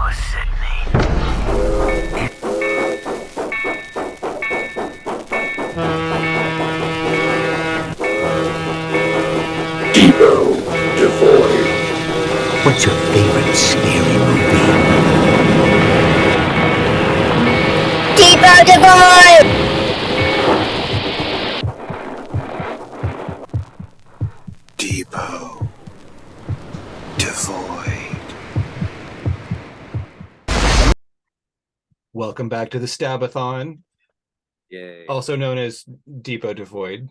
Depot Devoid. What's your favorite scary movie? Depot Devoid! Depot Devoid. Welcome back to the Stabathon, Yay. also known as Depot Devoid.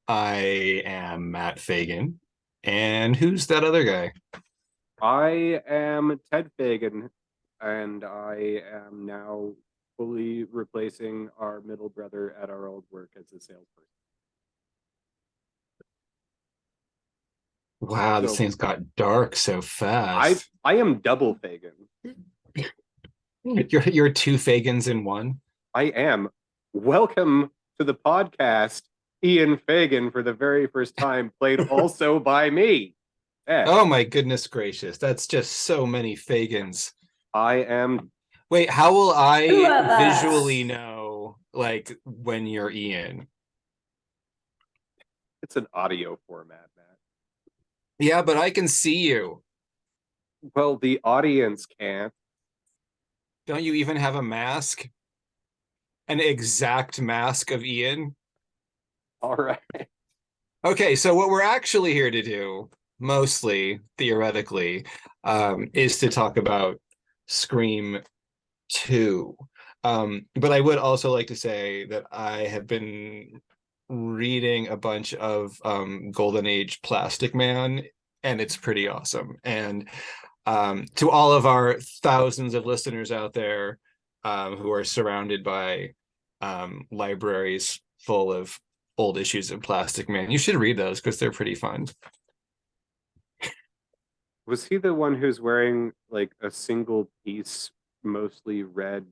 I am Matt Fagan, and who's that other guy? I am Ted Fagan, and I am now fully replacing our middle brother at our old work as a salesperson. Wow, this So- thing's got dark so fast. I am double Fagan. You're two Fagans in one. I am. Welcome to the podcast, Ian Fagan, for the very first time, played also by me. Ed. Oh my goodness gracious, that's just so many Fagans. I am. Wait, how will Who of I us? visually know, like, when you're Ian? It's an audio format, Matt. Yeah, but I can see you. Well, the audience can't. Don't you even have a mask? An exact mask of Ian? All right. Okay, so what we're actually here to do, mostly theoretically, is to talk about Scream 2. But I would also like to say that I have been reading a bunch of Golden Age Plastic Man, and it's pretty awesome. And to all of our thousands of listeners out there who are surrounded by libraries full of old issues of Plastic Man, you should read those because they're pretty fun. Was he the one who's wearing like a single piece, mostly red?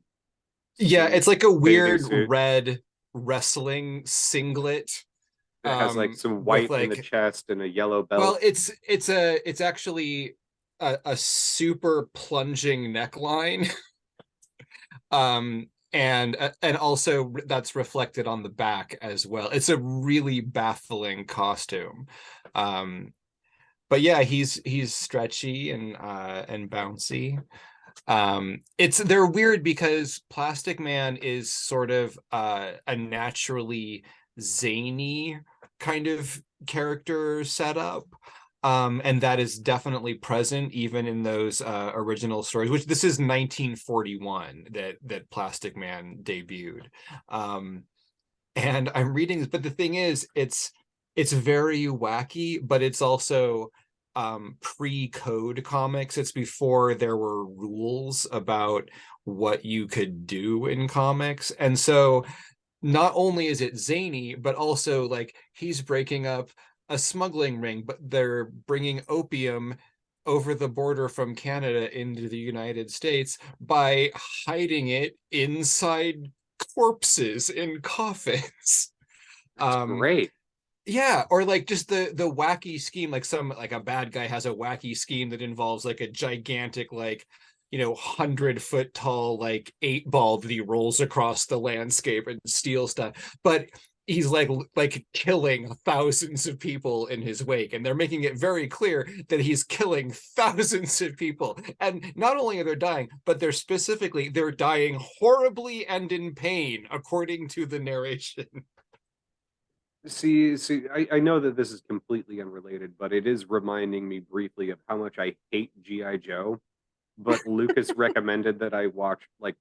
Yeah, it's like a weird suit? red wrestling singlet. It has like some with, white in the like, chest and a yellow belt. well, it's actually a super plunging neckline. And also that's reflected on the back as well. It's a really baffling costume. But yeah, he's stretchy and bouncy. They're weird because Plastic Man is sort of a naturally zany kind of character setup. And that is definitely present even in those original stories, which this is 1941 that Plastic Man debuted. And I'm reading this, but the thing is, it's very wacky, but it's also pre-code comics. It's before there were rules about what you could do in comics. And so not only is it zany, but also like he's breaking up a smuggling ring, but they're bringing opium over the border from Canada into the United States by hiding it inside corpses in coffins. That's great. Yeah, or like just the wacky scheme, like a bad guy has a wacky scheme that involves like a gigantic, like, 100-foot tall, like 8-ball that he rolls across the landscape and steals stuff. But he's like killing thousands of people in his wake, and they're making it very clear that he's killing thousands of people. And not only are they dying, but they're dying horribly and in pain, according to the narration. See, I know that this is completely unrelated, but it is reminding me briefly of how much I hate G.I. Joe. But Lucas recommended that I watch, like,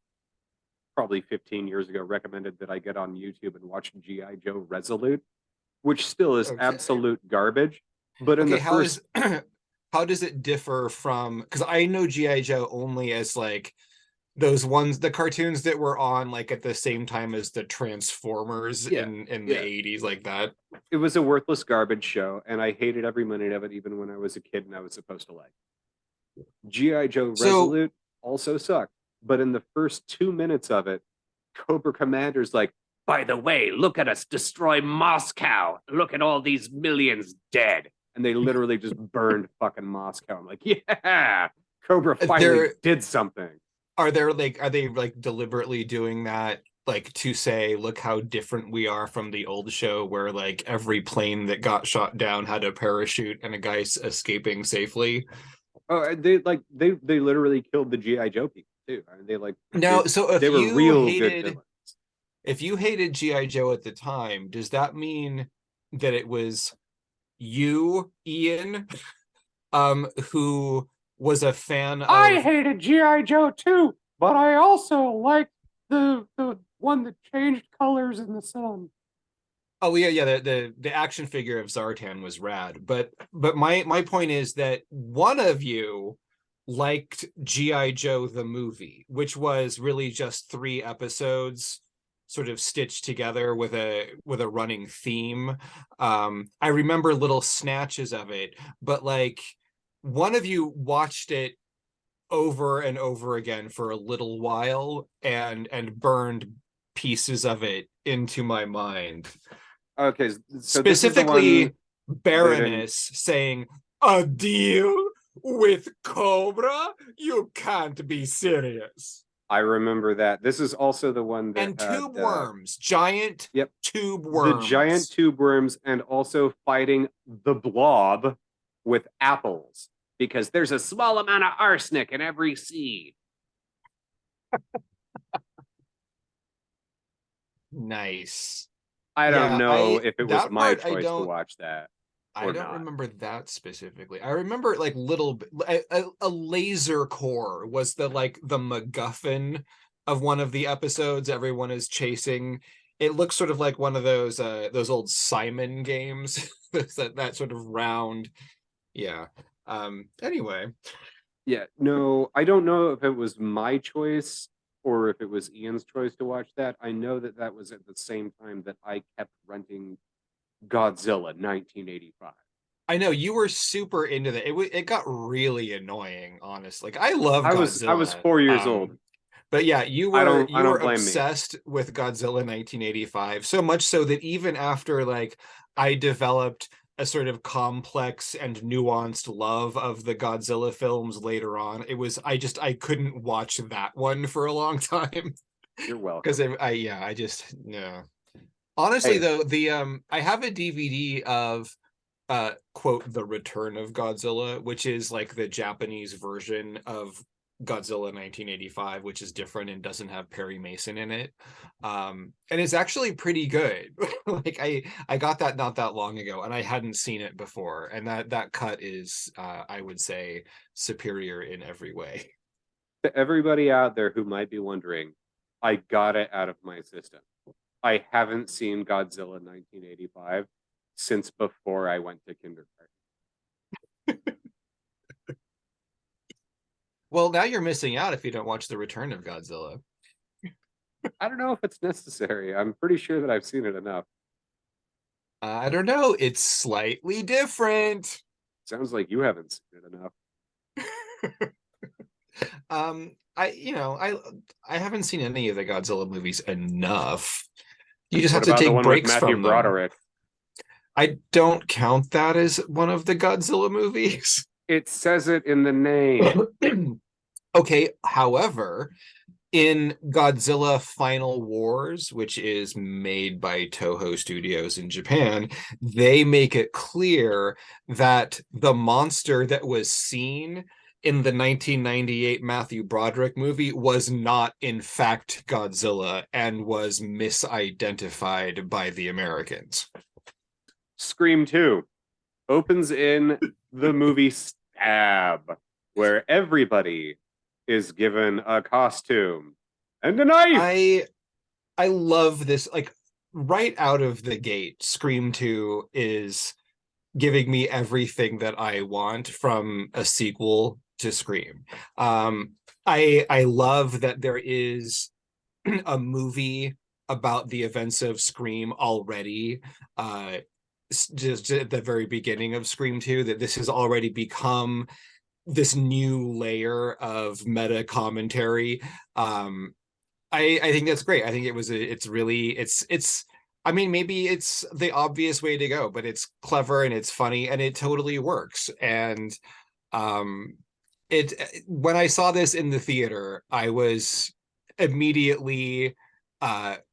probably 15 years ago, recommended that I get on YouTube and watch G.I. Joe Resolute, which still is Okay. absolute garbage. But in Okay, the first... how does it differ from, because I know G.I. Joe only as like those ones, the cartoons that were on like at the same time as the Transformers in the 80s, like that. It was a worthless garbage show, and I hated every minute of it, even when I was a kid and I was supposed to like. G.I. Joe Resolute also sucked, but in the first 2 minutes of it, Cobra Commander's like, by the way, look at us destroy Moscow. Look at all these millions dead. And they literally just burned fucking Moscow. I'm like, yeah, Cobra finally did something. Are they like deliberately doing that, like to say, look how different we are from the old show where like every plane that got shot down had a parachute and a guy escaping safely? Oh, they literally killed the G.I. Joe people too. They like now. So if they were you real hated, good villains. If you hated G.I. Joe at the time, does that mean that it was you, Ian, who was a fan of... I hated G.I. Joe too, but I also liked the one that changed colors in the sun. Oh yeah, the action figure of Zartan was rad. But my point is that one of you liked G.I. Joe the movie, which was really just 3 episodes sort of stitched together with a running theme. I remember little snatches of it, but like one of you watched it over and over again for a little while and burned pieces of it into my mind. Okay, so specifically Baroness saying, "A deal with Cobra? You can't be serious." I remember that. This is also the one that and tube worms, giant tube worms. The giant tube worms, and also fighting the blob with apples because there's a small amount of arsenic in every seed. Nice. I don't know if it was my choice to watch that. I don't remember that specifically. I remember like a laser core was the MacGuffin of one of the episodes. Everyone is chasing. It looks sort of like one of those old Simon games. that sort of round. Yeah. Anyway. Yeah. No, I don't know if it was my choice or if it was Ian's choice to watch that. I know that was at the same time that I kept renting Godzilla 1985. I know you were super into that. It got really annoying, honestly. Like I love Godzilla. I was 4 years old. But yeah, you were obsessed with Godzilla 1985, so much so that even after like I developed a sort of complex and nuanced love of the Godzilla films later on, I couldn't watch that one for a long time. You're welcome. Because I just no. Honestly, though, I have a DVD of quote The Return of Godzilla, which is like the Japanese version of Godzilla 1985, which is different and doesn't have Perry Mason in it. And it's actually pretty good. Like I got that not that long ago and I hadn't seen it before. And that cut is I would say superior in every way. To everybody out there who might be wondering, I got it out of my system. I haven't seen Godzilla 1985 since before I went to kindergarten. Well, now you're missing out if you don't watch The Return of Godzilla. I don't know if it's necessary. I'm pretty sure that I've seen it enough. I don't know. It's slightly different. Sounds like you haven't seen it enough. I haven't seen any of the Godzilla movies enough. You just what have to take breaks Matthew from Broderick? them. I don't count that as one of the Godzilla movies. It says it in the name. Okay, however, in Godzilla Final Wars, which is made by Toho Studios in Japan, they make it clear that the monster that was seen in the 1998 Matthew Broderick movie was not, in fact, Godzilla and was misidentified by the Americans. Scream 2 opens in the movie Stab, where everybody is given a costume and a knife. I love this. Like right out of the gate, Scream 2 is giving me everything that I want from a sequel to Scream. I love that there is a movie about the events of Scream already. Just at the very beginning of Scream 2, that this has already become this new layer of meta commentary. I think that's great. I think I mean, maybe it's the obvious way to go, but it's clever and it's funny and it totally works. And when I saw this in the theater, I was immediately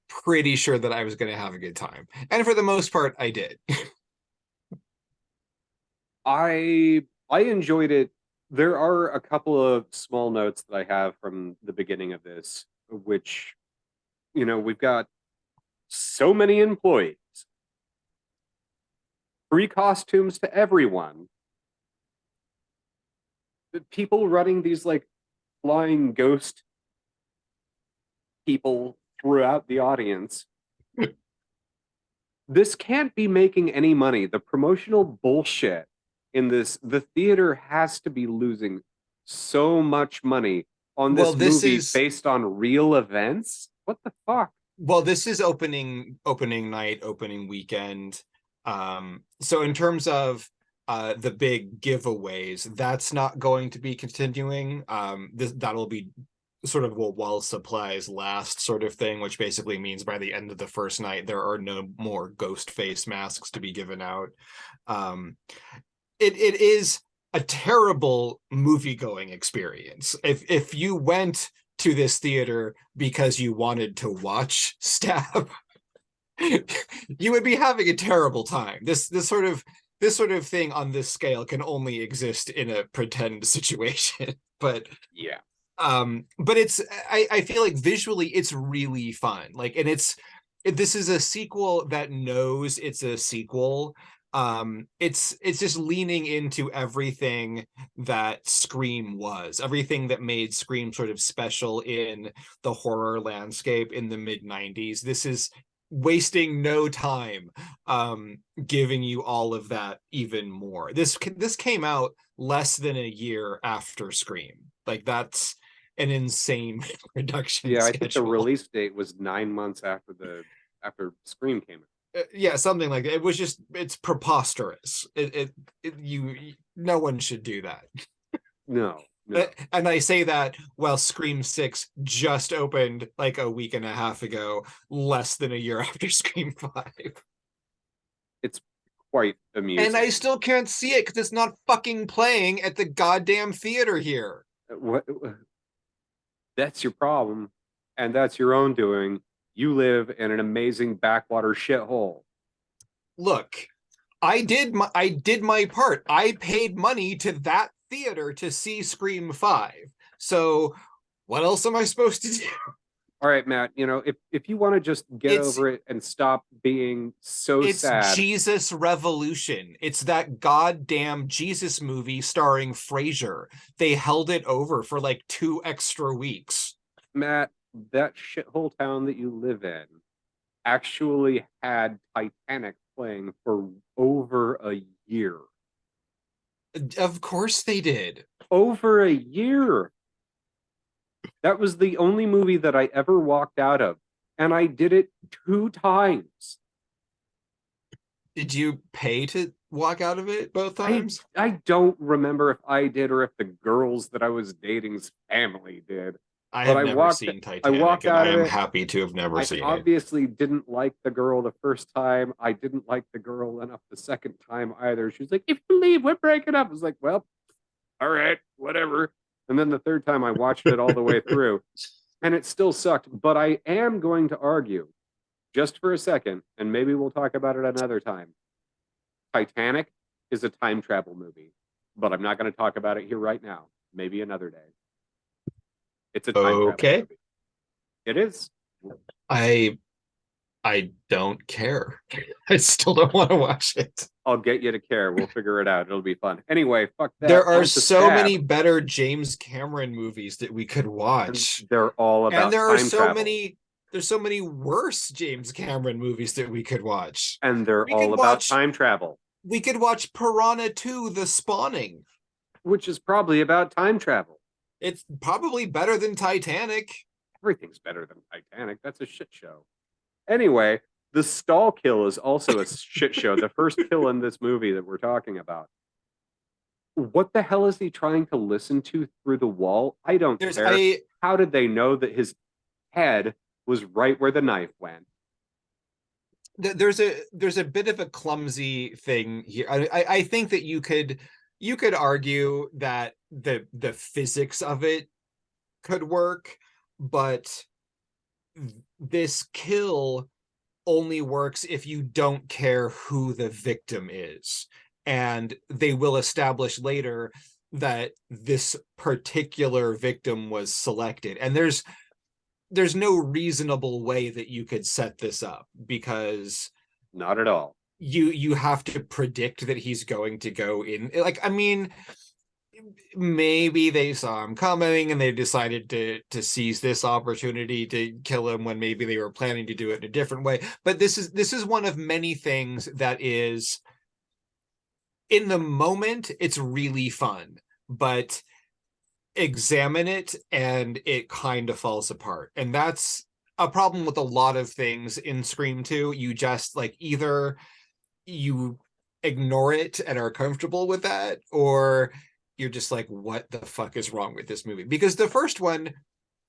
pretty sure that I was going to have a good time, and for the most part, I did. I enjoyed it. There are a couple of small notes that I have from the beginning of this, which, we've got so many employees, free costumes to everyone, the people running these like flying ghost people throughout the audience. This can't be making any money. The promotional bullshit in this, the theater has to be losing so much money on this movie based on real events. What the fuck? Well, this is opening night, opening weekend. So in terms of the big giveaways, that's not going to be continuing. That'll be sort of while supplies last sort of thing, which basically means by the end of the first night, there are no more ghost face masks to be given out. It is a terrible movie-going experience. If you went to this theater because you wanted to watch Stab, you would be having a terrible time. This sort of thing on this scale can only exist in a pretend situation. But yeah. But I feel like visually it's really fun. Like, and this is a sequel that knows it's a sequel. It's just leaning into everything that Scream was, everything that made Scream sort of special in the horror landscape in the mid-90s. This is wasting no time giving you all of that even more. This came out less than a year after Scream. Like, that's an insane production schedule. I think the release date was 9 months after Scream came out. Yeah, something like that. It's preposterous. No one should do that. No. And I say that while Scream 6 just opened like a week and a half ago, less than a year after Scream 5. It's quite amusing. And I still can't see it because it's not fucking playing at the goddamn theater here. What? That's your problem, and that's your own doing. You live in an amazing backwater shithole. Look, I did my part. I paid money to that theater to see Scream 5. So what else am I supposed to do? All right, Matt, if you want to just get over it and stop being so sad. It's Jesus Revolution. It's that goddamn Jesus movie starring Frasier. They held it over for like 2 extra weeks. Matt, that shithole town that you live in actually had Titanic playing for over a year. Of course they did. Over a year. That was the only movie that I ever walked out of, and I did it 2 times. Did you pay to walk out of it both times? I don't remember if I did or if the girls that I was dating's family did. I have never seen Titanic, and I am happy to have never seen it. I obviously didn't like the girl the first time. I didn't like the girl enough the second time either. She was like, if you leave, we're breaking up. I was like, well, all right, whatever. And then the third time I watched it all the way through, and it still sucked. But I am going to argue, just for a second, and maybe we'll talk about it another time. Titanic is a time travel movie, but I'm not going to talk about it here right now. Maybe another day. It's a time travel movie. It is. I don't care. I still don't want to watch it. I'll get you to care. We'll figure it out. It'll be fun. Anyway, fuck that. There are so many better James Cameron movies that we could watch. And they're all about and there are time so travel. many. There's so many worse James Cameron movies that we could watch. And they're all about time travel. We could watch Piranha 2: The Spawning, which is probably about time travel. It's probably better than Titanic. Everything's better than Titanic. That's a shit show. Anyway, the stall kill is also a shit show. The first kill in this movie that we're talking about. What the hell is he trying to listen to through the wall? I don't care. How did they know that his head was right where the knife went? There's a bit of a clumsy thing here. I think that you could argue that the physics of it could work, but this kill only works if you don't care who the victim is. And they will establish later that this particular victim was selected. And there's no reasonable way that you could set this up, because not at all. You have to predict that he's going to go in. Like, I mean, maybe they saw him coming and they decided to seize this opportunity to kill him when maybe they were planning to do it in a different way. But this is one of many things that is, in the moment, it's really fun, but examine it and it kind of falls apart. And that's a problem with a lot of things in Scream 2. You just, like, either you ignore it and are comfortable with that, or you're just like, what the fuck is wrong with this movie? Because the first one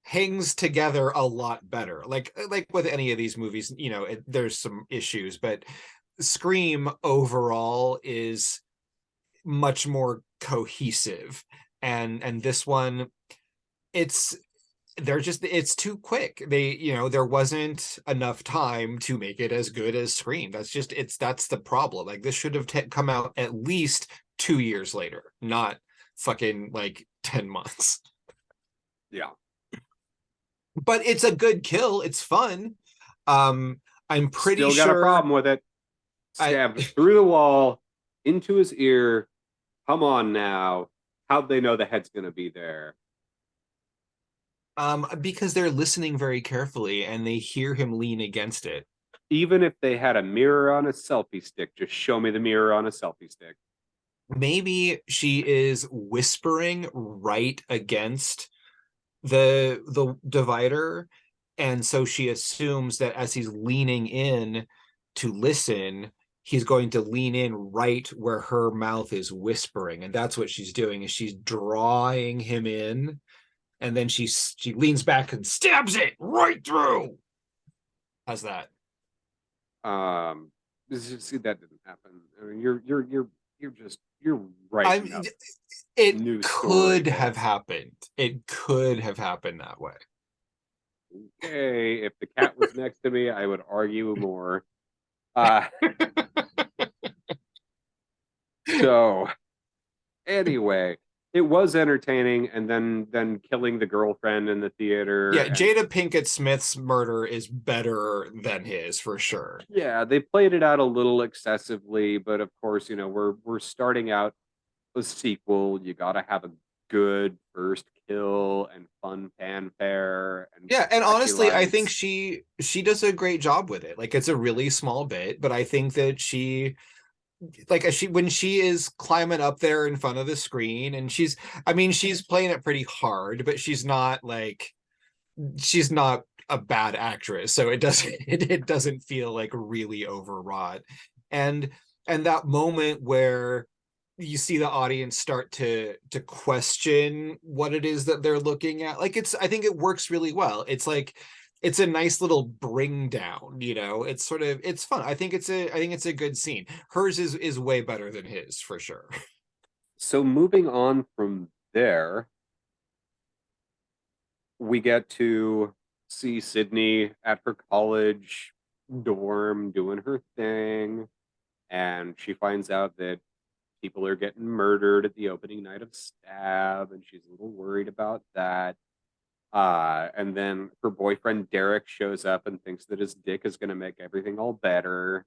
hangs together a lot better. Like with any of these movies, you know, there's some issues, but Scream overall is much more cohesive. And this one, it's too quick. There wasn't enough time to make it as good as Scream. That's the problem. Like, this should have come out at least 2 years later, not fucking like 10 months. Yeah. But it's a good kill. It's fun. I'm pretty sure. Still got a problem with it. Stabbed through the wall, into his ear. Come on now. How'd they know the head's gonna be there? Because they're listening very carefully and they hear him lean against it. Even if they had a mirror on a selfie stick, just show me the mirror on a selfie stick. Maybe she is whispering right against the divider, and so she assumes that as he's leaning in to listen, he's going to lean in right where her mouth is whispering, and that's what she's doing, is she's drawing him in. And then she leans back and stabs it right through. How's that? See, that didn't happen. I mean, you're right. It could have happened. It could have happened that way. Okay, if the cat was next to me, I would argue more. So, anyway. It was entertaining, and then killing the girlfriend in the theater. Yeah, Jada Pinkett Smith's murder is better than his, for sure. Yeah, they played it out a little excessively, but of course, we're starting out a sequel. You got to have a good first kill and fun fanfare. And honestly, I think she does a great job with it. Like, it's a really small bit, but I think that when she is climbing up there in front of the screen, and she's playing it pretty hard, but she's not a bad actress, so it doesn't feel like really overwrought. And that moment where you see the audience start to question what it is that they're looking at, like, I think it works really well. It's like, it's a nice little bring down, it's fun. I think it's a good scene. Hers is way better than his, for sure. So moving on from there, we get to see Sydney at her college dorm doing her thing, and she finds out that people are getting murdered at the opening night of Stab, and she's a little worried about that. And then her boyfriend Derek shows up and thinks that his dick is going to make everything all better.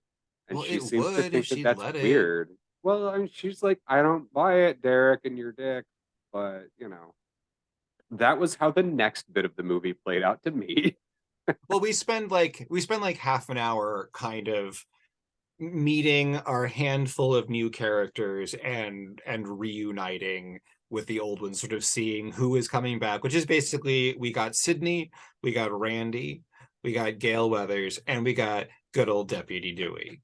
And she seems to think that that's weird. Well, I mean, she's like, I don't buy it, Derek, and your dick. But, that was how the next bit of the movie played out to me. Well, we spend like half an hour kind of meeting our handful of new characters and reuniting with the old ones, sort of seeing who is coming back, which is basically, we got Sydney, we got Randy, we got Gail Weathers, and we got good old Deputy Dewey.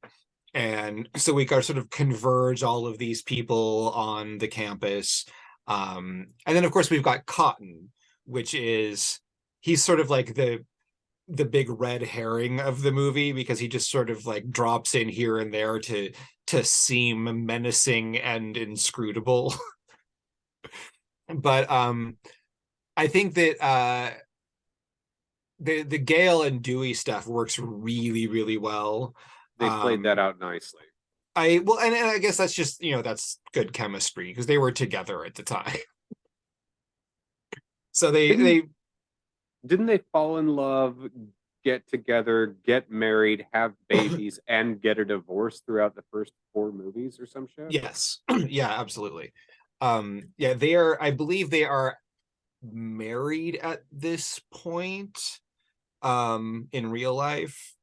And so we got sort of converge all of these people on the campus. And then, of course, we've got Cotton, which is, he's sort of like the big red herring of the movie, because he just sort of like drops in here and there to seem menacing and inscrutable. But I think that the Gail and Dewey stuff works really, really well. They played that out nicely. And I guess that's just, that's good chemistry because they were together at the time. So didn't they fall in love, get together, get married, have babies, and get a divorce throughout the first 4 movies or some shit? Yes. Yeah, absolutely. I believe they are married at this point in real life.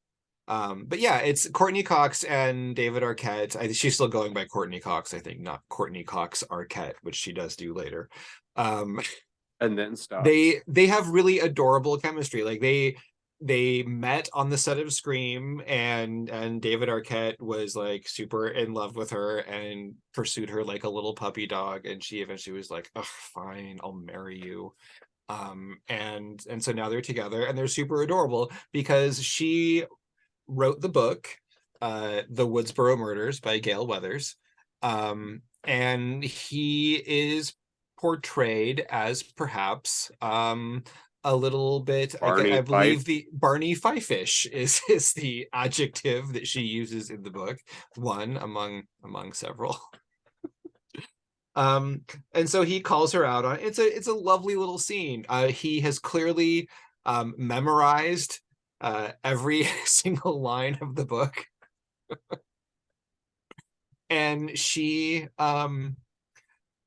But yeah, it's Courtney Cox and David Arquette. She's still going by Courtney Cox, I think, not Courtney Cox Arquette, which she does do later. And then stop. They have really adorable chemistry. Like they met on the set of Scream, and David Arquette was like super in love with her and pursued her like a little puppy dog, and she eventually was like, "Oh, fine, I'll marry you." And so now they're together and they're super adorable because she wrote the book, The Woodsboro Murders by Gail Weathers. And he is portrayed as perhaps a little bit, I believe the Barney Fife-ish is the adjective that she uses in the book, one among several. And so he calls her out on it's a lovely little scene. He has clearly memorized every single line of the book. And she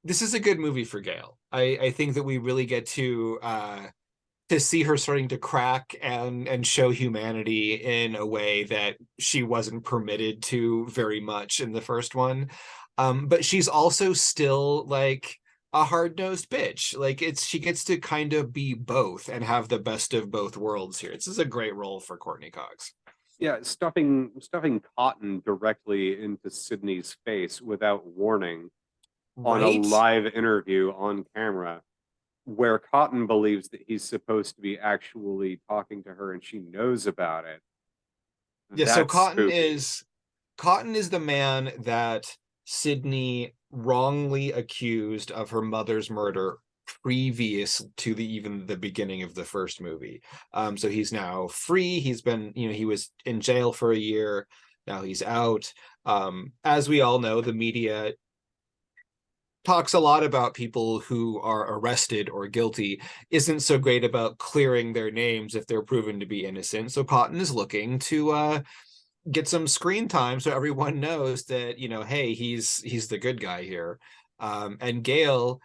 this is a good movie for Gail. I think that we really get to see her starting to crack and show humanity in a way that she wasn't permitted to very much in the first one. But she's also still like a hard-nosed bitch. Like she gets to kind of be both and have the best of both worlds here. This is a great role for Courtney Cox. Yeah, stuffing cotton directly into Sydney's face without warning on a live interview on camera, where Cotton believes that he's supposed to be actually talking to her and she knows about it. Yeah, so Cotton is the man that Sydney wrongly accused of her mother's murder previous to even the beginning of the first movie. So he's now free. He's been, he was in jail for a year. Now he's out. As we all know, the media talks a lot about people who are arrested or guilty, isn't so great about clearing their names if they're proven to be innocent. So Cotton is looking to get some screen time so everyone knows that, hey, he's the good guy here. And Gail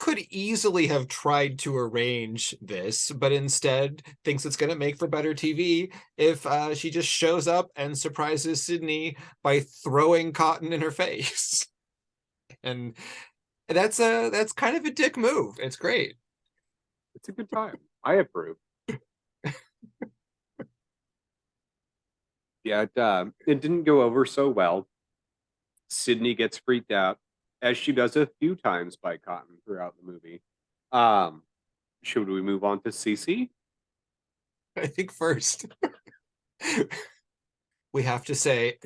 could easily have tried to arrange this, but instead thinks it's going to make for better TV if she just shows up and surprises Sydney by throwing cotton in her face. And that's kind of a dick move. It's great. It's a good time. I approve. Yeah, it didn't go over so well. Sydney gets freaked out, as she does a few times by Cotton throughout the movie. Should we move on to Cece? I think first we have to say,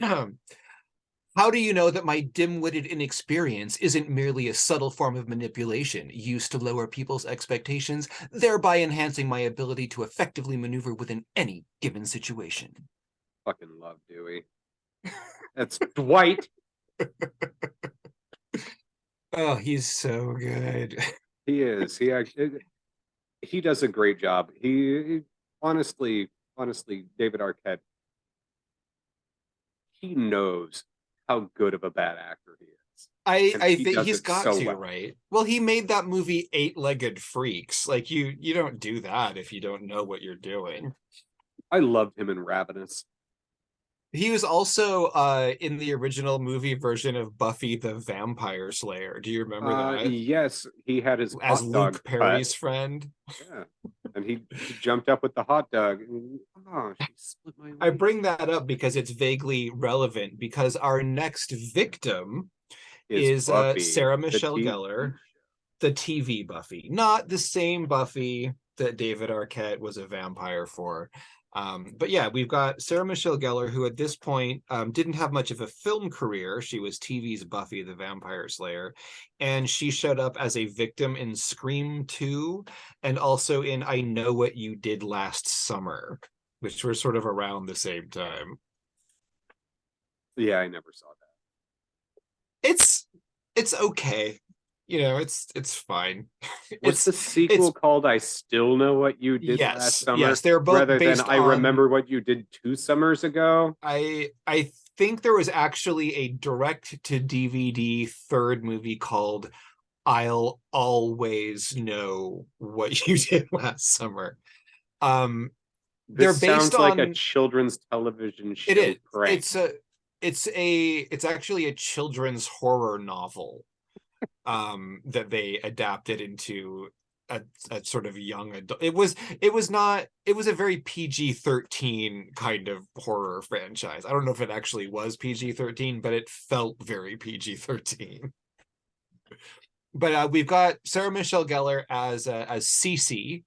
how do you know that my dim-witted inexperience isn't merely a subtle form of manipulation used to lower people's expectations, thereby enhancing my ability to effectively maneuver within any given situation? Fucking love Dewey. That's Dwight. Oh, he's so good. He is. He does a great job. He honestly, David Arquette, he knows how good of a bad actor he is. I think he's got so to, well. Right? Well, he made that movie 8-Legged Freaks. Like you don't do that if you don't know what you're doing. I loved him in Ravenous. He was also in the original movie version of Buffy the Vampire Slayer. Do you remember that? Yes, he had his as hot Luke dog Perry's cut. friend. Yeah, and he jumped up with the hot dog. Oh, she split my leg. I bring that up because it's vaguely relevant because our next victim is Sarah Michelle Gellar, the TV Buffy, not the same Buffy that David Arquette was a vampire for. But yeah, we've got Sarah Michelle Gellar, who at this point didn't have much of a film career. She was TV's Buffy the Vampire Slayer, and she showed up as a victim in Scream 2 and also in I Know What You Did Last Summer, which were sort of around the same time. Yeah, I never saw that. It's okay. It's fine. What's the sequel called? I Still Know What You Did Last Summer? Yes, they're both rather based than I on, Remember What You Did 2 summers ago. I think there was actually a direct to DVD third movie called I'll Always Know What You Did Last Summer. They're This based sounds like a on children's television show it is. prank. It's actually a children's horror novel that they adapted into a sort of young adult. It was a very PG-13 kind of horror franchise. I don't know if it actually was PG-13, but it felt very PG-13. But we've got Sarah Michelle Gellar as Cece,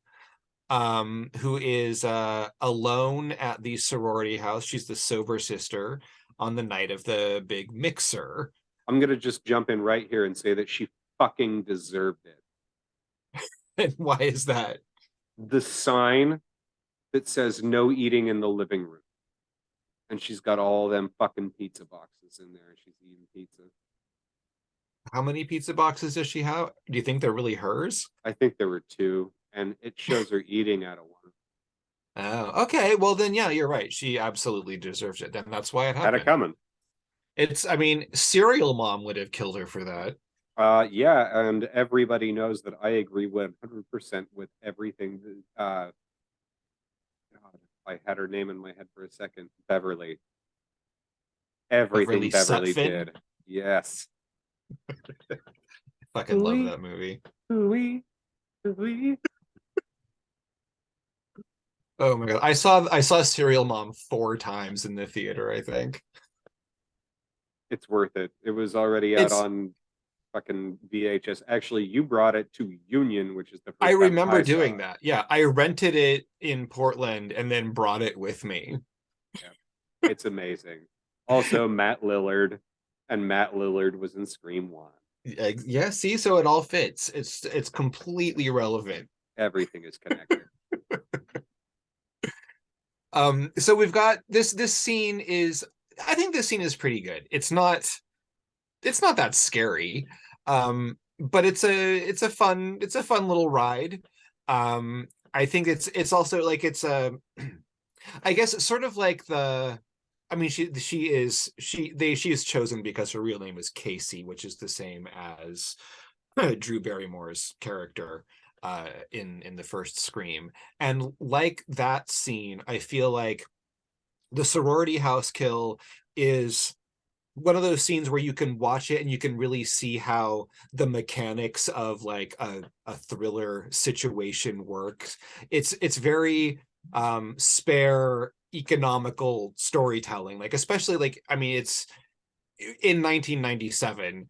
who is alone at the sorority house. She's the sober sister on the night of the big mixer. I'm going to just jump in right here and say that she fucking deserved it. And why is that? The sign that says no eating in the living room. And she's got all them fucking pizza boxes in there. And she's eating pizza. How many pizza boxes does she have? Do you think they're really hers? I think there were 2. And it shows her eating out of one. Oh, okay. Well, then, yeah, you're right. She absolutely deserves it. Then that's why it happened. Had it coming. Serial Mom would have killed her for that. Yeah, and everybody knows that I agree 100% with everything. God, I had her name in my head for a second. Beverly. Everything Beverly did. Yes. I fucking love that movie. Dewey. Oh my god. I saw Serial Mom 4 times in the theater, I think. It's worth it. It was already out on fucking VHS. Actually, you brought it to Union, which is the first I remember time doing that. Yeah, I rented it in Portland and then brought it with me. Yeah. It's amazing. Also, Matt Lillard, and Matt Lillard was in Scream 1. Yeah, see, so it all fits. It's completely relevant. Everything is connected. So we've got this scene is, I think this scene is pretty good. It's not that scary. But it's a fun little ride. I think it's also like I guess it's sort of like she is chosen because her real name is Casey, which is the same as Drew Barrymore's character in the first Scream. And like that scene, I feel like the sorority house kill is one of those scenes where you can watch it and you can really see how the mechanics of like a thriller situation works. It's very spare, economical storytelling, like especially like, I mean, it's in 1997,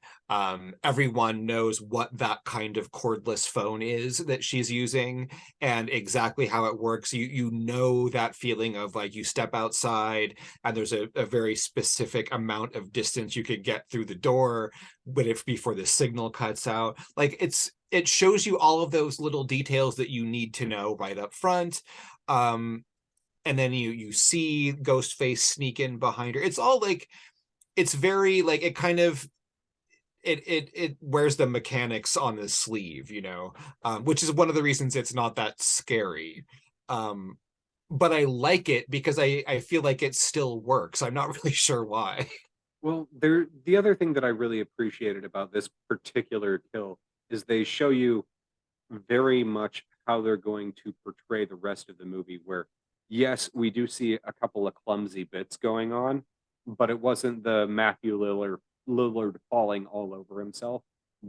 everyone knows what that kind of cordless phone is that she's using and exactly how it works. You know that feeling of like you step outside and there's a very specific amount of distance you could get through the door, but if before the signal cuts out, like it shows you all of those little details that you need to know right up front. And then you see Ghostface sneak in behind her. It's all like, it's very like, it kind of it wears the mechanics on the sleeve, which is one of the reasons it's not that scary. But I like it because I feel like it still works. I'm not really sure why. Well, the other thing that I really appreciated about this particular kill is they show you very much how they're going to portray the rest of the movie, where yes, we do see a couple of clumsy bits going on, but it wasn't the Matthew Lillard falling all over himself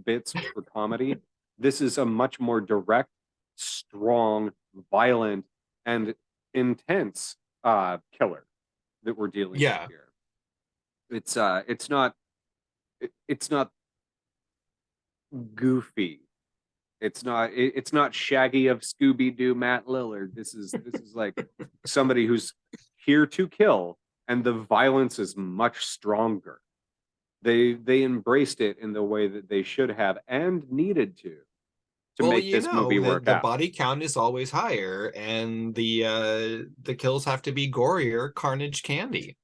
bits for comedy. This is a much more direct, strong, violent, and intense killer that we're dealing with here. It's not goofy. It's not Shaggy of Scooby-Doo Matt Lillard. This is like somebody who's here to kill, and the violence is much stronger. They embraced it in the way that they should have and needed to make this movie work the out. body count is always higher, and the kills have to be gorier, carnage candy.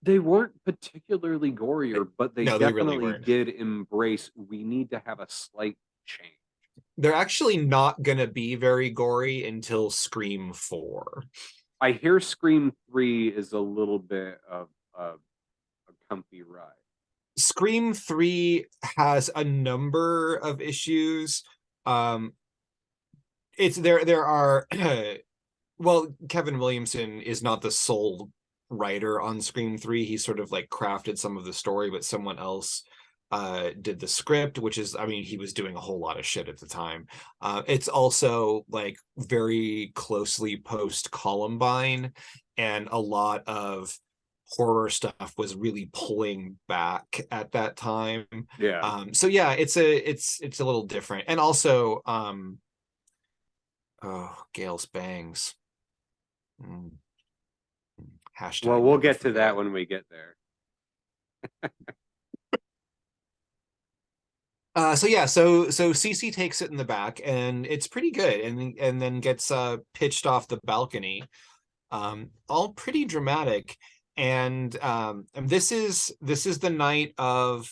They weren't particularly gorier, but they definitely really did embrace, we need to have a slight change. They're actually not going to be very gory until Scream 4. I hear Scream 3 is a little bit of a comfy ride. Scream 3 has a number of issues. It's there are well, Kevin Williamson is not the sole writer on Scream 3. He sort of like crafted some of the story, but someone else did the script, which is, I mean, he was doing a whole lot of shit at the time. It's also like very closely post Columbine, and a lot of horror stuff was really pulling back at that time. Yeah. So yeah, it's a little different. And also Gail's bangs. Hashtag well, we'll get to that when we get there. So Cece takes it in the back, and it's pretty good, and then gets pitched off the balcony. All pretty dramatic. And this is the night of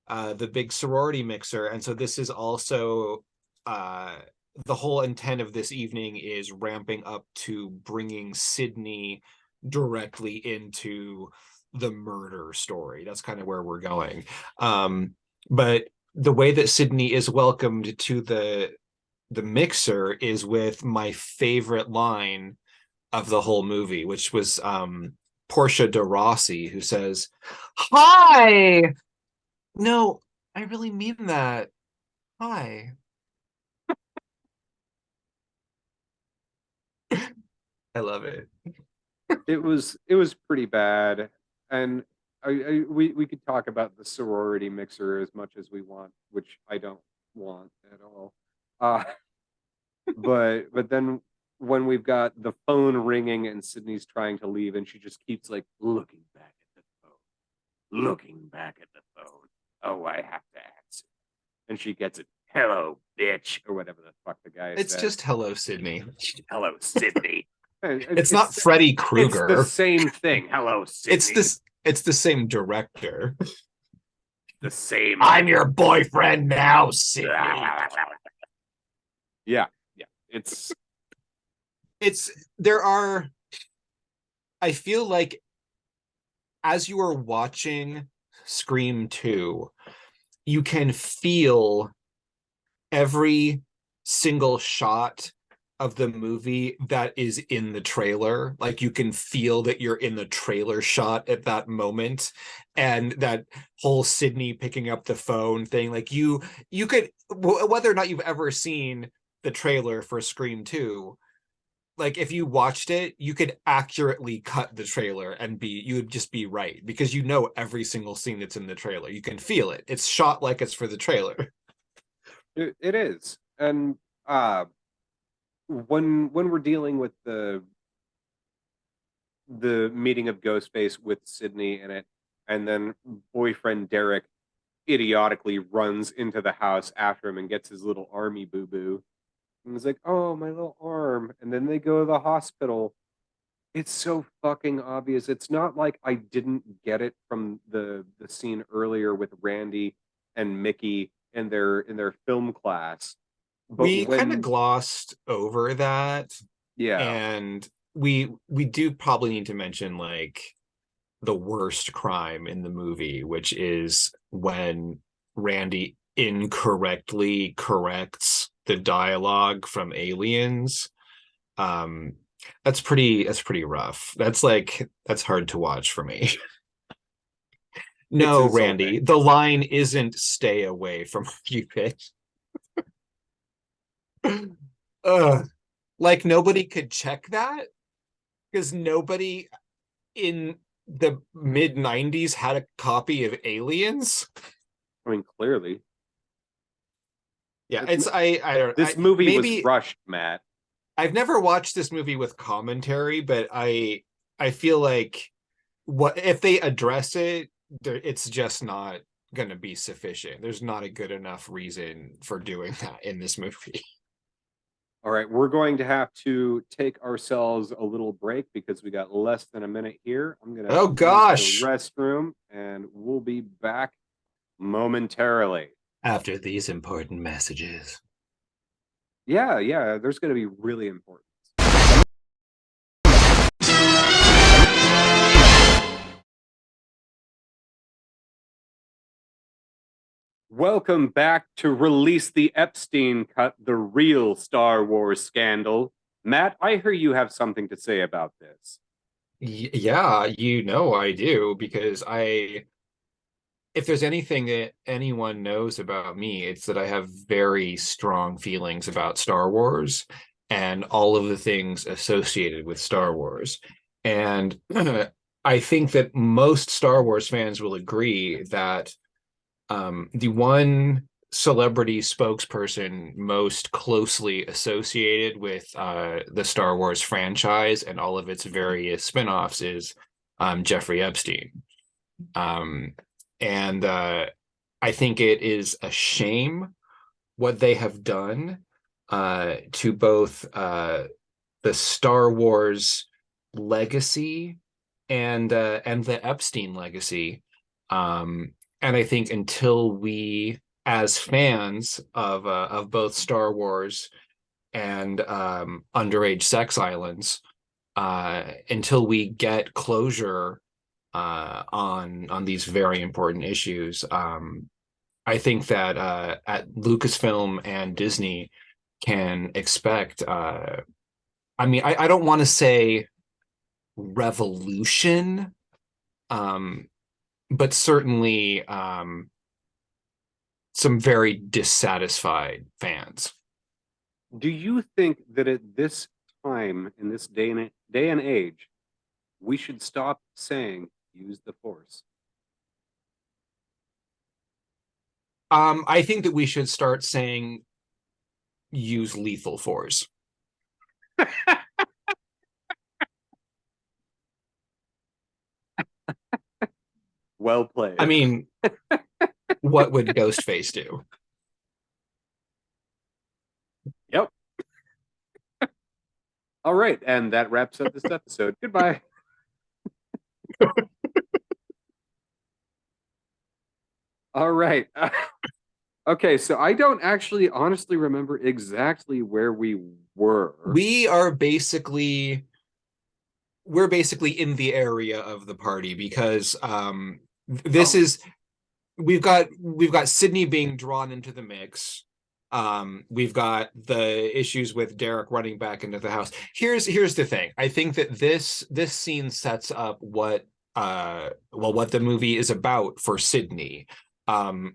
the big sorority mixer, and so this is also the whole intent of this evening is ramping up to bringing Sydney directly into the murder story. That's kind of where we're going. But the way that Sydney is welcomed to the mixer is with my favorite line of the whole movie, which was Portia de Rossi, who says, "Hi." No, I really mean that. Hi. I love it. It was pretty bad, and we could talk about the sorority mixer as much as we want, which I don't want at all. But then when we've got the phone ringing and Sydney's trying to leave, and she just keeps like looking back at the phone. Oh, I have to answer. And she gets it. Hello, bitch, or whatever the fuck the guy It's said. just hello, Sydney. Hello, Sydney. It's not Freddy Krueger. It's the same thing. Hello, Sydney. It's the same director. The same. I'm your boyfriend now, Sydney. Yeah. I feel like as you are watching Scream 2, you can feel every single shot of the movie that is in the trailer. Like, you can feel that you're in the trailer shot at that moment, and that whole Sydney picking up the phone thing. Like, you could, whether or not you've ever seen the trailer for Scream 2, like, if you watched it, you could accurately cut the trailer and you would just be right, because you know every single scene that's in the trailer. You can feel it. It's shot like it's for the trailer. It is. And when we're dealing with the meeting of Ghostface with Sydney in it, and then boyfriend Derek idiotically runs into the house after him and gets his little army boo-boo, and he's like, oh, my little arm, and then they go to the hospital. It's so fucking obvious. It's not like I didn't get it from the scene earlier with Randy and Mickey in their film class. But we kind of glossed over that. Yeah. And we do probably need to mention like the worst crime in the movie, which is when Randy incorrectly corrects the dialogue from Aliens. That's pretty rough. That's hard to watch for me. No, Randy, the line isn't "stay away from Cupid." Like, nobody could check that, because nobody in the mid 90s had a copy of Aliens. I mean, clearly. Yeah, it's I don't. This movie maybe was rushed, Matt. I've never watched this movie with commentary, but I feel like what if they address it, it's just not going to be sufficient. There's not a good enough reason for doing that in this movie. All right, we're going to have to take ourselves a little break because we got less than a minute here. I'm going to Oh gosh! the restroom, and we'll be back momentarily After these important messages. Yeah, there's going to be really important. Welcome back to Release the Epstein Cut, the real Star Wars scandal. Matt, I hear you have something to say about this. Yeah, I do, because if there's anything that anyone knows about me, it's that I have very strong feelings about Star Wars and all of the things associated with Star Wars. And I think that most Star Wars fans will agree that the one celebrity spokesperson most closely associated with the Star Wars franchise and all of its various spinoffs is Jeffrey Epstein. And I think it is a shame what they have done to both the Star Wars legacy and the Epstein legacy. And I think until we, as fans of both Star Wars and underage sex islands, until we get closure on these very important issues, I think that at Lucasfilm and Disney can expect. I don't want to say revolution, but certainly some very dissatisfied fans. Do you think that at this time, in this day and age, we should stop saying use the Force? I think that we should start saying use lethal force. Well played. I mean, what would Ghostface do? Yep. All right, and that wraps up this episode. Goodbye. All right. Okay, so I don't actually honestly remember exactly where we were. We're basically in the area of the party because we've got Sydney being drawn into the mix. We've got the issues with Derek running back into the house. Here's the thing. I think that this scene sets up what the movie is about for Sydney,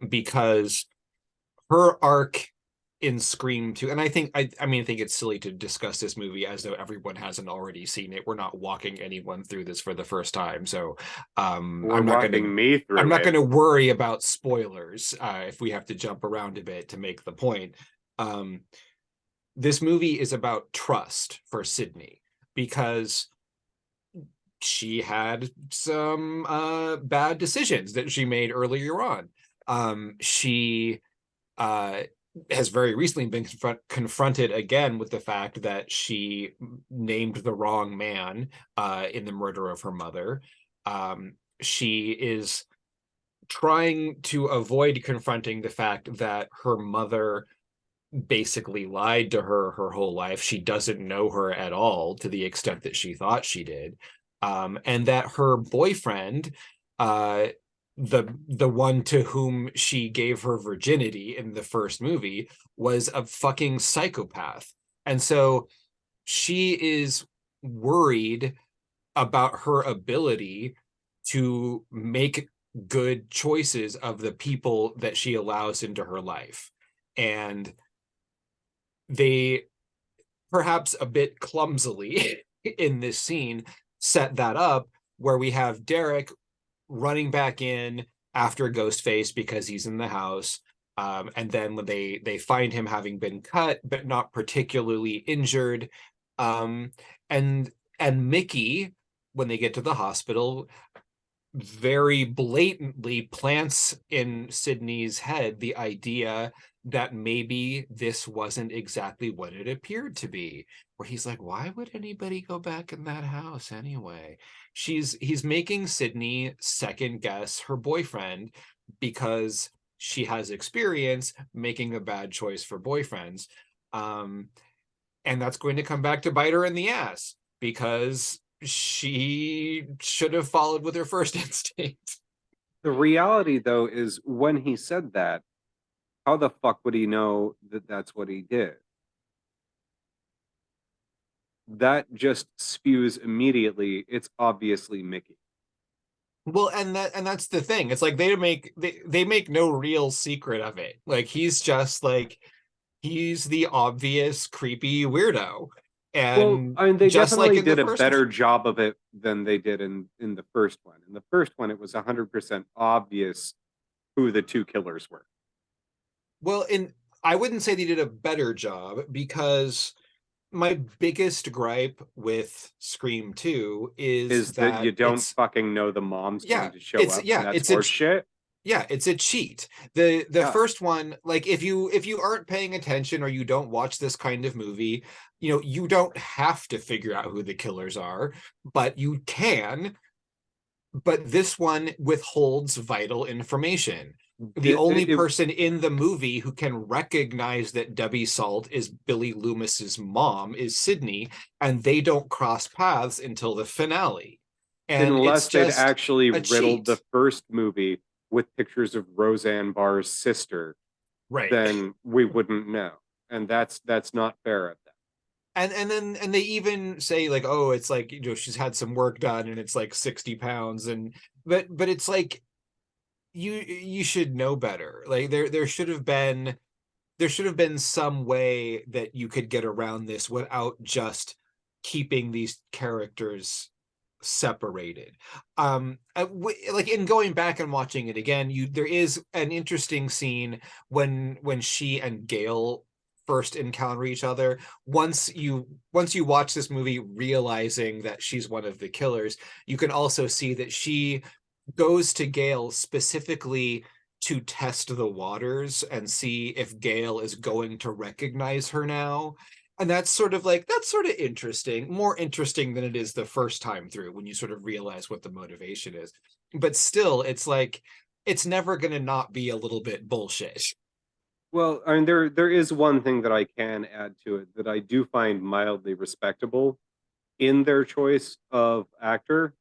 because her arc in Scream 2, and I think it's silly to discuss this movie as though everyone hasn't already seen it. We're not walking anyone through this for the first time, so I'm not going to worry about spoilers if we have to jump around a bit to make the point. This movie is about trust for Sydney because she had some bad decisions that she made earlier on. She has very recently been confronted again with the fact that she named the wrong man in the murder of her mother. She is trying to avoid confronting the fact that her mother basically lied to her whole life. She doesn't know her at all to the extent that she thought she did. And that her boyfriend, the one to whom she gave her virginity in the first movie, was a fucking psychopath. And so she is worried about her ability to make good choices of the people that she allows into her life. And they, perhaps a bit clumsily in this scene, set that up where we have Derek running back in after Ghostface because he's in the house. And then when they find him having been cut but not particularly injured, and Mickey, when they get to the hospital, very blatantly plants in Sydney's head the idea that maybe this wasn't exactly what it appeared to be, where he's like, why would anybody go back in that house anyway? He's making Sydney second guess her boyfriend because she has experience making a bad choice for boyfriends. And that's going to come back to bite her in the ass because she should have followed with her first instinct. The reality, though, is when he said that, how the fuck would he know that that's what he did? That just spews immediately. It's obviously Mickey. Well, and that's the thing. It's like they make no real secret of it. Like he's just like, he's the obvious creepy weirdo. And well, I mean, they just definitely like did a better job of it than they did in the first one. In the first one, it was 100% obvious who the two killers were. Well, I wouldn't say they did a better job, because my biggest gripe with Scream 2 is that you don't fucking know the mom's going to show up. Yeah, and that's horseshit. Yeah, it's a cheat. The first one, like if you aren't paying attention or you don't watch this kind of movie, you don't have to figure out who the killers are, but you can. But this one withholds vital information. The only person in the movie who can recognize that Debbie Salt is Billy Loomis's mom is Sydney, and they don't cross paths until the finale. And unless they'd actually riddled the first movie with pictures of Roseanne Barr's sister, right, then we wouldn't know. And that's not fair at that. And they even say like, oh, it's like, she's had some work done and it's like 60 pounds. But it's like, you should know better. Like there should have been some way that you could get around this without just keeping these characters separated. Like in going back and watching it again, there is an interesting scene when she and Gail first encounter each other. Once you watch this movie realizing that she's one of the killers, you can also see that she goes to Gail specifically to test the waters and see if Gail is going to recognize her now. And that's sort of interesting, more interesting than it is the first time through, when you sort of realize what the motivation is. But still, it's like, it's never going to not be a little bit bullshit. Well, I mean, there is one thing that I can add to it that I do find mildly respectable in their choice of actor.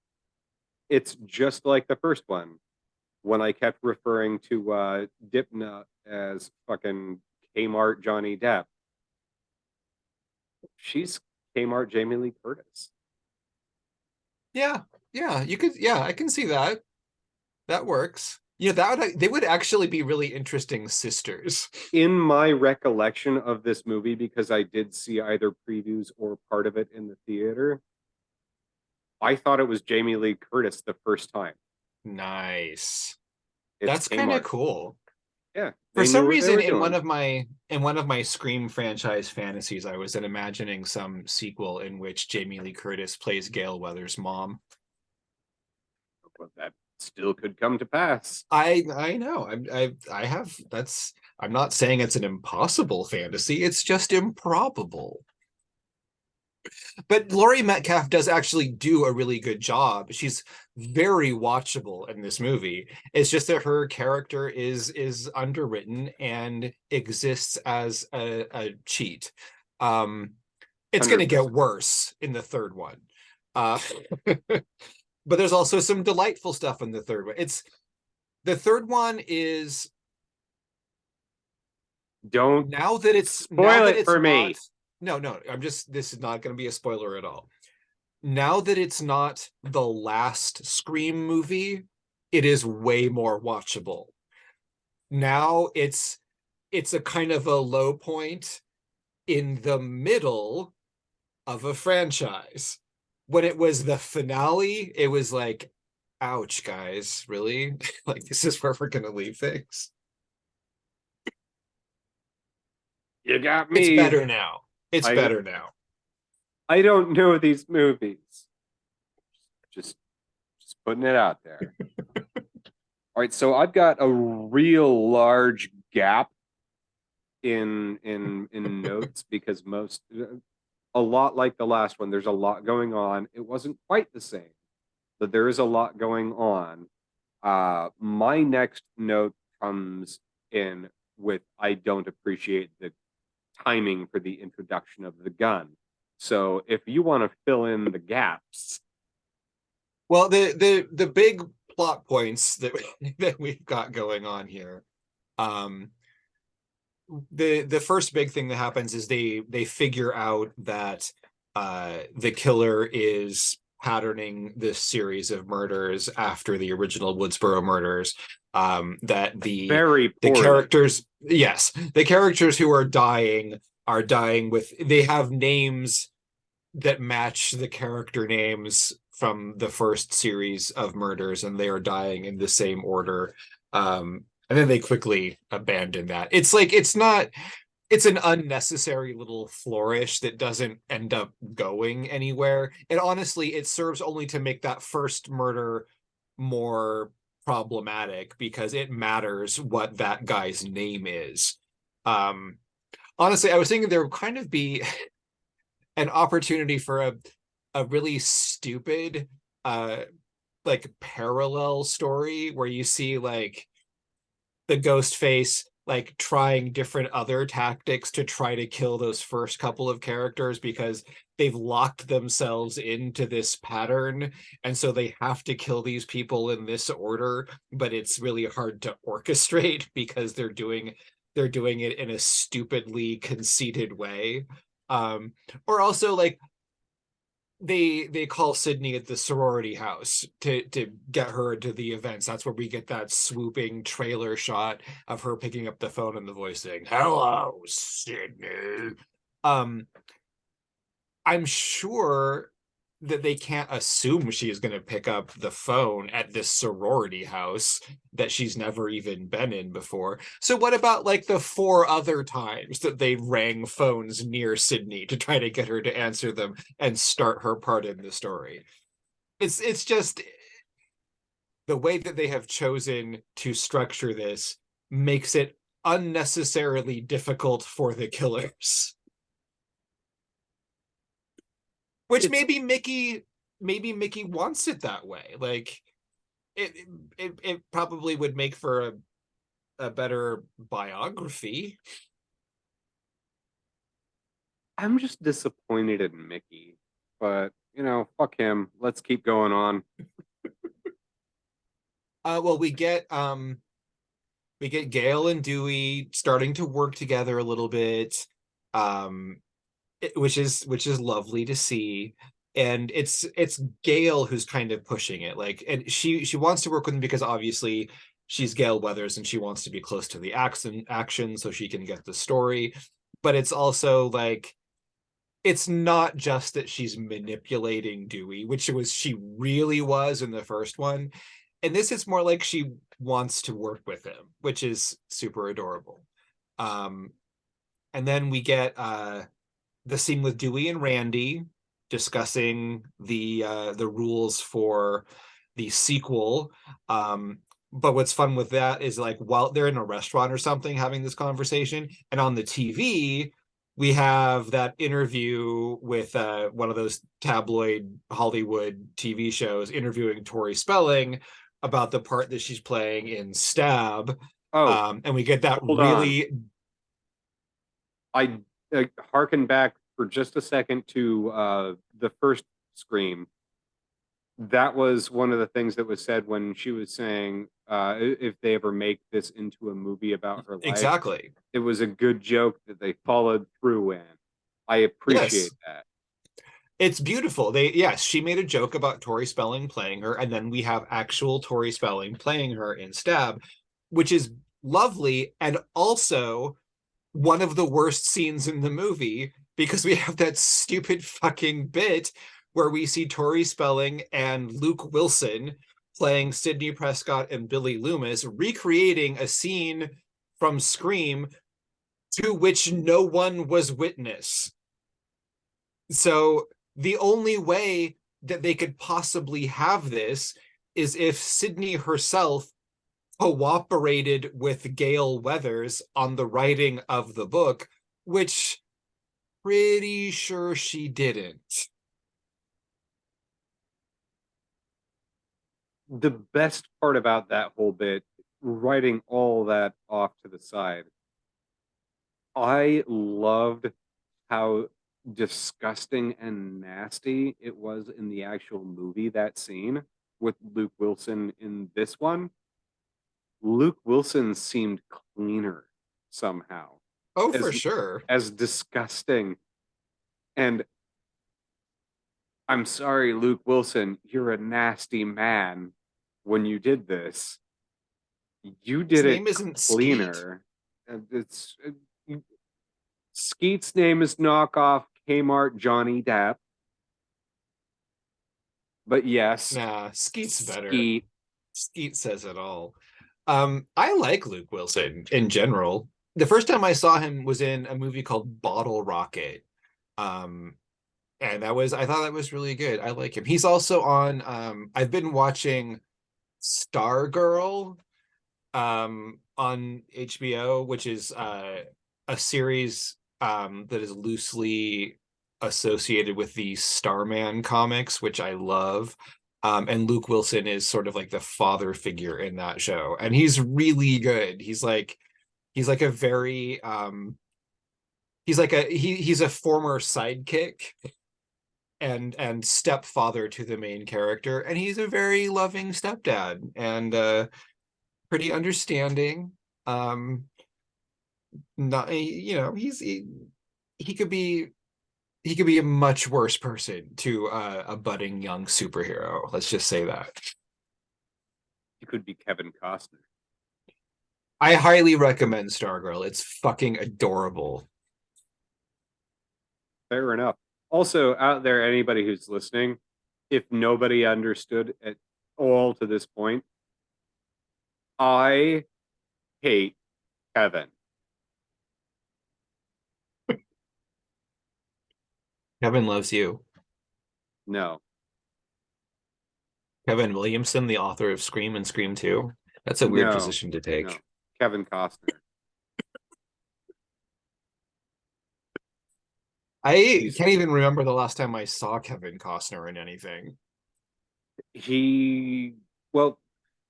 It's just like the first one, when I kept referring to Dipna as fucking Kmart Johnny Depp. She's Kmart Jamie Lee Curtis. Yeah, I can see that. That works. They would actually be really interesting sisters. In my recollection of this movie, because I did see either previews or part of it in the theater, I thought it was Jamie Lee Curtis the first time. Nice. That's kind of cool. Yeah. For some reason, in one of my Scream franchise fantasies, I was imagining some sequel in which Jamie Lee Curtis plays Gail Weathers' mom. Well, that still could come to pass. I know. I'm not saying it's an impossible fantasy. It's just improbable. But Laurie Metcalf does actually do a really good job. She's very watchable in this movie. It's just that her character is underwritten and exists as a cheat. It's going to get worse in the third one. But there's also some delightful stuff in the third one. The third one is, don't now that it's spoil it for me. No, this is not going to be a spoiler at all. Now that it's not the last Scream movie, it is way more watchable. Now it's a kind of a low point in the middle of a franchise. When it was the finale, it was like, ouch, guys, really? Like, this is where we're going to leave things. You got me. It's better now. It's better now. I don't know these movies. Just putting it out there. All right, so I've got a real large gap in notes because a lot like the last one, there's a lot going on. It wasn't quite the same, but there is a lot going on. My next note comes in with I don't appreciate the timing for the introduction of the gun. So if you want to fill in the gaps. Well, the big plot points that we've got going on here. The first big thing that happens is they figure out that the killer is patterning this series of murders after the original Woodsboro murders. That the characters, yes, the characters who are dying with, they have names that match the character names from the first series of murders, and they are dying in the same order. And then they quickly abandon that. It's an unnecessary little flourish that doesn't end up going anywhere. And honestly, it serves only to make that first murder more problematic because it matters what that guy's name is. Honestly, I was thinking there would kind of be an opportunity for a really stupid like parallel story where you see like the ghost face like trying different other tactics to try to kill those first couple of characters because they've locked themselves into this pattern, and so they have to kill these people in this order, but it's really hard to orchestrate because they're doing it in a stupidly conceited way. Or also like they call Sydney at the sorority house to get her to the events. That's where we get that swooping trailer shot of her picking up the phone and the voice saying, "Hello, Sydney." I'm sure that they can't assume she's going to pick up the phone at this sorority house that she's never even been in before. So what about like the 4 other times that they rang phones near Sydney to try to get her to answer them and start her part in the story? It's just the way that they have chosen to structure this makes it unnecessarily difficult for the killers. Which maybe Mickey wants it that way. Like it probably would make for a better biography. I'm just disappointed in Mickey, but fuck him. Let's keep going on. Well, we get Gail and Dewey starting to work together a little bit. Which is lovely to see, and it's Gail who's kind of pushing it, like, and she wants to work with him because obviously she's Gail Weathers and she wants to be close to the action so she can get the story, but it's also like it's not just that she's manipulating Dewey, which she really was in the first one, and this is more like she wants to work with him, which is super adorable. And then we get the scene with Dewey and Randy discussing the rules for the sequel. But what's fun with that is like while they're in a restaurant or something having this conversation, and on the TV we have that interview with one of those tabloid Hollywood TV shows interviewing Tori Spelling about the part that she's playing in Stab. And we get that really. I harken back for just a second to the first Scream. That was one of the things that was said when she was saying if they ever make this into a movie about her life. Exactly. It was a good joke that they followed through in. I appreciate that. It's beautiful. She made a joke about Tori Spelling playing her, and then we have actual Tori Spelling playing her in Stab, which is lovely, and also one of the worst scenes in the movie because we have that stupid fucking bit where we see Tori Spelling and Luke Wilson playing Sidney Prescott and Billy Loomis recreating a scene from Scream to which no one was witness. So the only way that they could possibly have this is if Sydney herself cooperated with Gail Weathers on the writing of the book, which pretty sure she didn't. The best part about that whole bit, writing all that off to the side, I loved how disgusting and nasty it was in the actual movie, that scene with Luke Wilson. In this one, Luke Wilson seemed cleaner somehow. Oh, for sure. As disgusting. And I'm sorry, Luke Wilson, you're a nasty man when you did this. You did His name it isn't cleaner. Skeet's name is knockoff Kmart Johnny Depp. But yes. Nah, Skeet's better. Skeet says it all. I like Luke Wilson in general. The first time I saw him was in a movie called Bottle Rocket. And I thought that was really good. I like him. He's also on I've been watching Stargirl on HBO, which is a series that is loosely associated with the Starman comics, which I love. And Luke Wilson is sort of like the father figure in that show, and he's really good. He's like a very he's a former sidekick and stepfather to the main character, and he's a very loving stepdad and pretty understanding. Not, he could be a much worse person to a budding young superhero. Let's just say that. He could be Kevin Costner. I highly recommend Stargirl. It's fucking adorable. Fair enough. Also, out there, anybody who's listening, if nobody understood at all to this point, I hate Kevin. Kevin loves you. No. Kevin Williamson, the author of Scream and Scream 2. That's a weird position to take. No. Kevin Costner. I can't even remember the last time I saw Kevin Costner in anything. I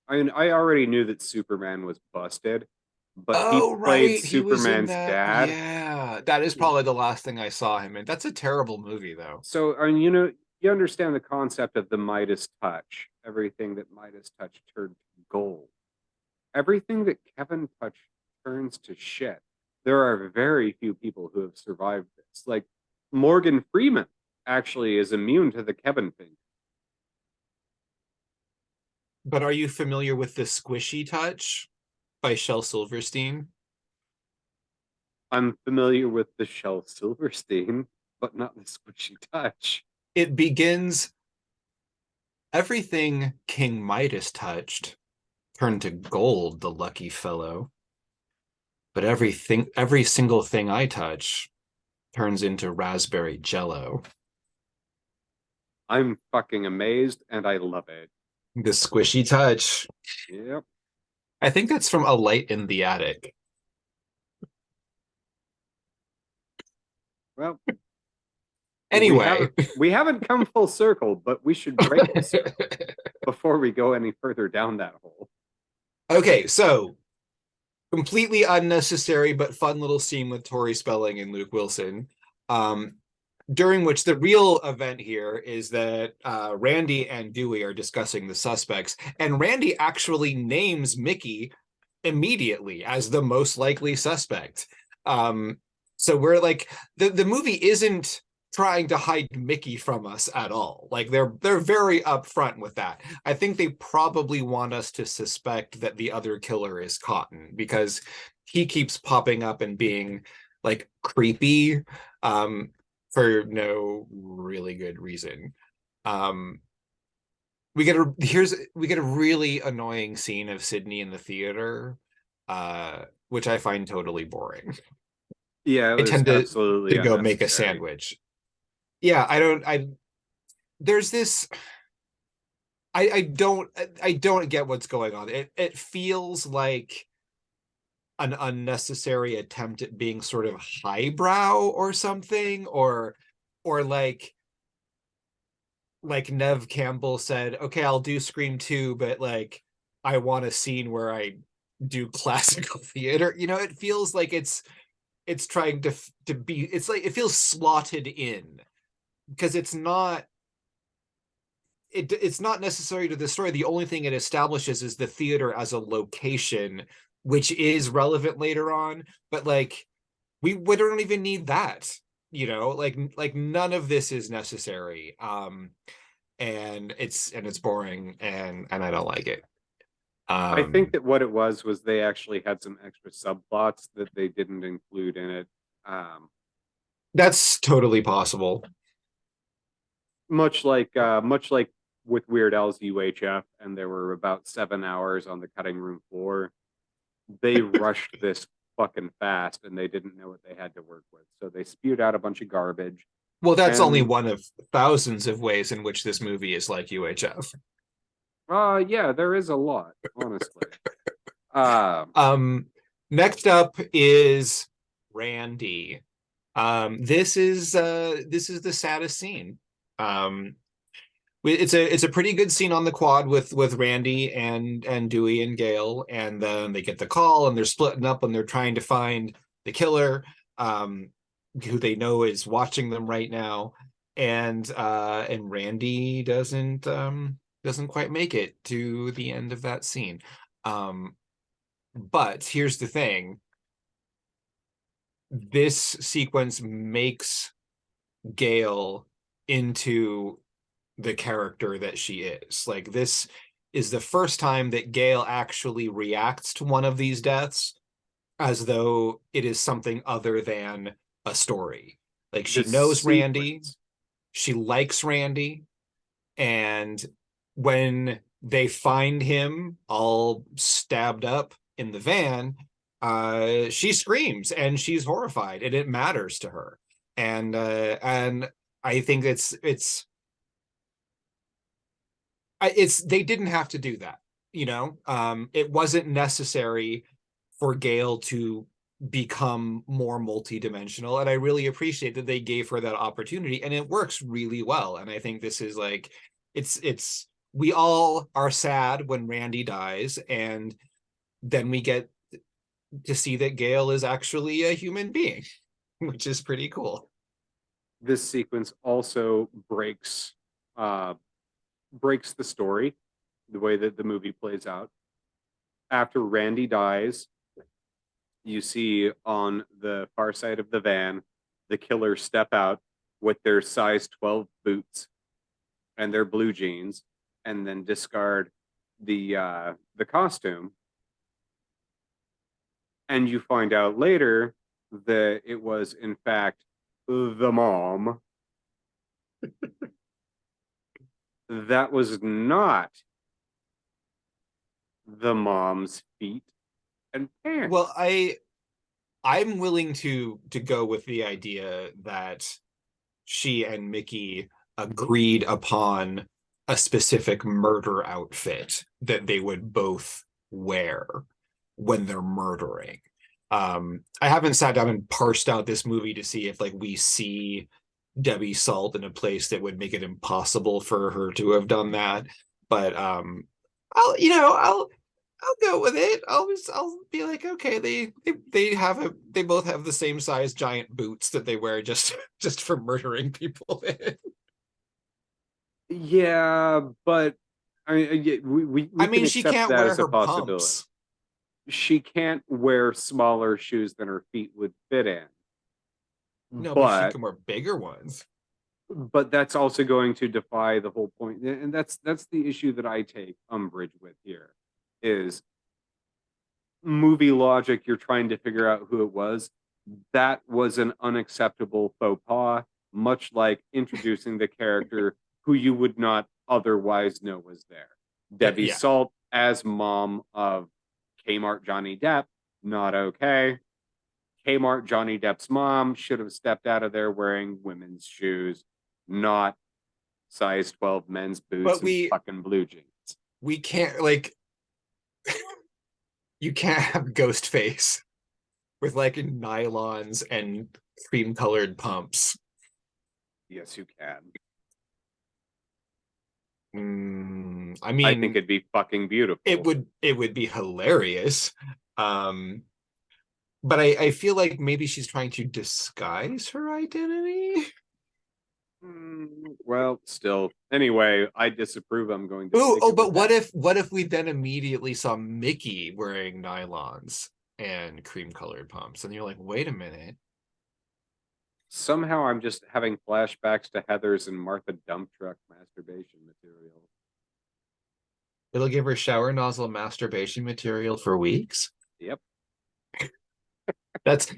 already knew that Superman was busted, but he played Superman's dad. Yeah, that is probably the last thing I saw him in. That's a terrible movie, though. So, you understand the concept of the Midas touch. Everything that Midas touched turned to gold. Everything that Kevin touched turns to shit. There are very few people who have survived this. Like, Morgan Freeman actually is immune to the Kevin thing. But are you familiar with The Squishy Touch by Shel Silverstein? I'm familiar with the Shel Silverstein, but not the Squishy Touch. It begins, everything King Midas touched turned to gold, the lucky fellow. But every single thing I touch turns into raspberry jello. I'm fucking amazed, and I love it. The Squishy Touch. Yep. I think that's from A Light in the Attic. Well, anyway, we haven't come full circle, but we should break the circle before we go any further down that hole. Okay, so completely unnecessary but fun little scene with Tori Spelling and Luke Wilson, during which the real event here is that Randy and Dewey are discussing the suspects, and Randy actually names Mickey immediately as the most likely suspect. So we're like, the movie isn't trying to hide Mickey from us at all. Like they're very upfront with that. I think they probably want us to suspect that the other killer is Cotton because he keeps popping up and being like creepy for no really good reason. We get a really annoying scene of Sydney in the theater, which I find totally boring. Yeah, it I was tend absolutely to go make a unnecessary. sandwich. Yeah, there's this I don't get what's going on. It feels like an unnecessary attempt at being sort of highbrow or something, or like Nev Campbell said, okay, I'll do Scream 2, but like I want a scene where I do classical theater. It feels like it's trying to be, it's like it feels slotted in because it's not necessary to the story. The only thing it establishes is the theater as a location, which is relevant later on, but like we don't even need that, like none of this is necessary. And it's boring, and I don't like it. I think that what it was they actually had some extra subplots that they didn't include in it. That's totally possible. Much like with Weird Al's UHF, and there were about 7 hours on the cutting room floor. They rushed this fucking fast, and they didn't know what they had to work with, so they spewed out a bunch of garbage. Well, that's only one of thousands of ways in which this movie is like UHF. Yeah, there is a lot, honestly. Next up is Randy. This is the saddest scene. It's a pretty good scene on the quad with Randy and Dewey and Gail, and then they get the call and they're splitting up and they're trying to find the killer, who they know is watching them right now, and Randy doesn't quite make it to the end of that scene. But here's the thing. This sequence makes Gail into the character that she is. Like, this is the first time that Gail actually reacts to one of these deaths as though it is something other than a story. Like, she knows Randy, she likes Randy, and when they find him all stabbed up in the van, she screams and she's horrified, and it matters to her. And I think it's they didn't have to do that. It wasn't necessary for Gail to become more multidimensional, and I really appreciate that they gave her that opportunity, and it works really well. And I think this is like, it's we all are sad when Randy dies, and then we get to see that Gail is actually a human being, which is pretty cool. This sequence also breaks the story, the way that the movie plays out. After Randy dies, you see on the far side of the van the killer step out with their size 12 boots and their blue jeans, and then discard the costume. And you find out later that it was in fact the mom. That was not the mom's feet and pants. Well, I'm willing to go with the idea that she and Mickey agreed upon a specific murder outfit that they would both wear when they're murdering. I haven't sat down and parsed out this movie to see if like we see Debbie Salt in a place that would make it impossible for her to have done that. But I'll go with it. I'll be like, okay, they both have the same size giant boots that they wear just for murdering people in. Yeah, but I mean, she can't wear her pumps. She can't wear smaller shoes than her feet would fit in. No, but she can wear bigger ones. But that's also going to defy the whole point. And that's the issue that I take umbrage with here, is movie logic. You're trying to figure out who it was. That was an unacceptable faux pas, much like introducing the character who you would not otherwise know was there. Debbie Salt as mom of Kmart Johnny Depp, not okay. Kmart, Johnny Depp's mom, should have stepped out of there wearing women's shoes, not size 12 men's boots and fucking blue jeans. We can't, like, you can't have Ghostface with like nylons and cream colored pumps. Yes, you can. I mean, I think it'd be fucking beautiful. It would be hilarious. But I feel like maybe she's trying to disguise her identity. Well, still. Anyway, I disapprove. I'm going to. But what if we then immediately saw Mickey wearing nylons and cream colored pumps, and you're like, wait a minute. Somehow I'm just having flashbacks to Heather's and Martha dump truck masturbation material. It'll give her shower nozzle masturbation material for weeks. Yep. That's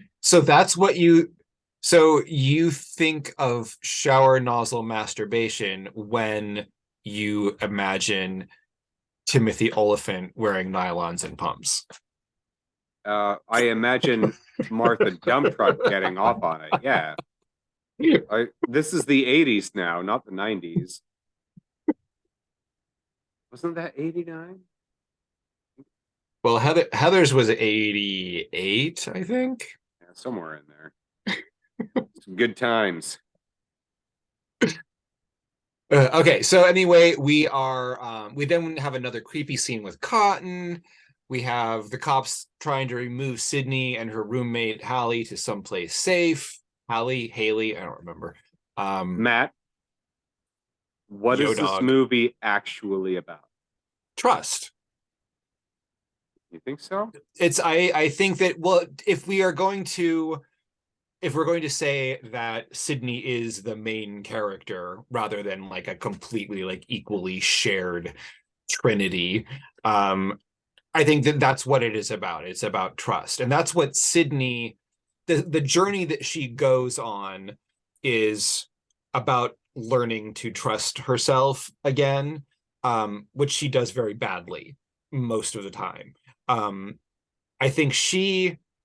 what you think of shower nozzle masturbation when you imagine Timothy Oliphant wearing nylons and pumps. I imagine Martha dump truck getting off on it. Yeah. This is the 80s now, not the 90s. Wasn't that 89? Well, Heather's was 88, I think. Yeah, somewhere in there. Some good times. Okay, so anyway, we then have another creepy scene with Cotton. We have the cops trying to remove Sydney and her roommate Hallie to someplace safe. Hallie, I don't remember. Matt, what is this movie actually about? Trust. You think so? I think that, well, if we're going to say that Sydney is the main character rather than like a completely like equally shared trinity, I think that that's what it is about. It's about trust. And that's what Sydney, the journey that she goes on is about learning to trust herself again, which she does very badly most of the time. I think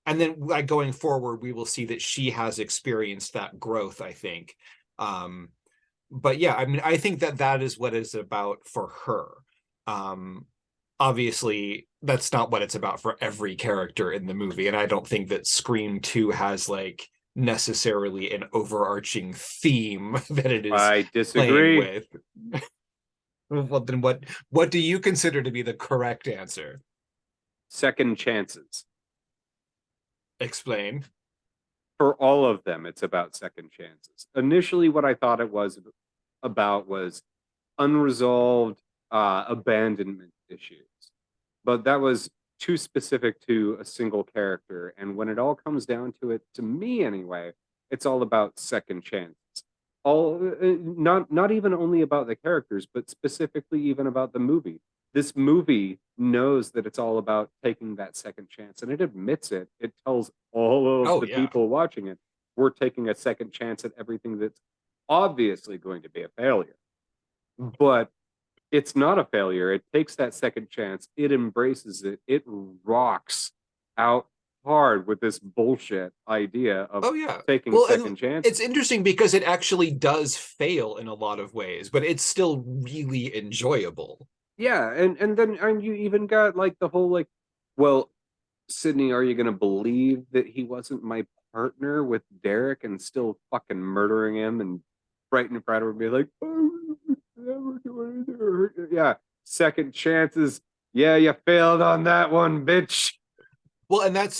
and then like going forward, we will see that she has experienced that growth, I think. But yeah, I mean, I think that is what it's about for her. Obviously, that's not what it's about for every character in the movie. And I don't think that Scream 2 has like necessarily an overarching theme that it is. I disagree with. Well, then what do you consider to be the correct answer? Second chances. Explain. For all of them, it's about second chances. Initially, what I thought it was about was unresolved abandonment issues. But that was too specific to a single character. And when it all comes down to it, to me anyway, it's all about second chances. Not even only about the characters, but specifically even about the movie. This movie knows that it's all about taking that second chance, and it admits it. It tells all of the people watching it, we're taking a second chance at everything that's obviously going to be a failure. But it's not a failure. It takes that second chance. It embraces it. It rocks out hard with this bullshit idea of taking second chances. It's interesting because it actually does fail in a lot of ways, but it's still really enjoyable. Yeah, and then you even got like the whole like, well, Sydney, are you gonna believe that he wasn't my partner with Derek and still fucking murdering him and right in front of her be like, oh, never do anything. Yeah, second chances. Yeah, you failed on that one, bitch. Well, and that's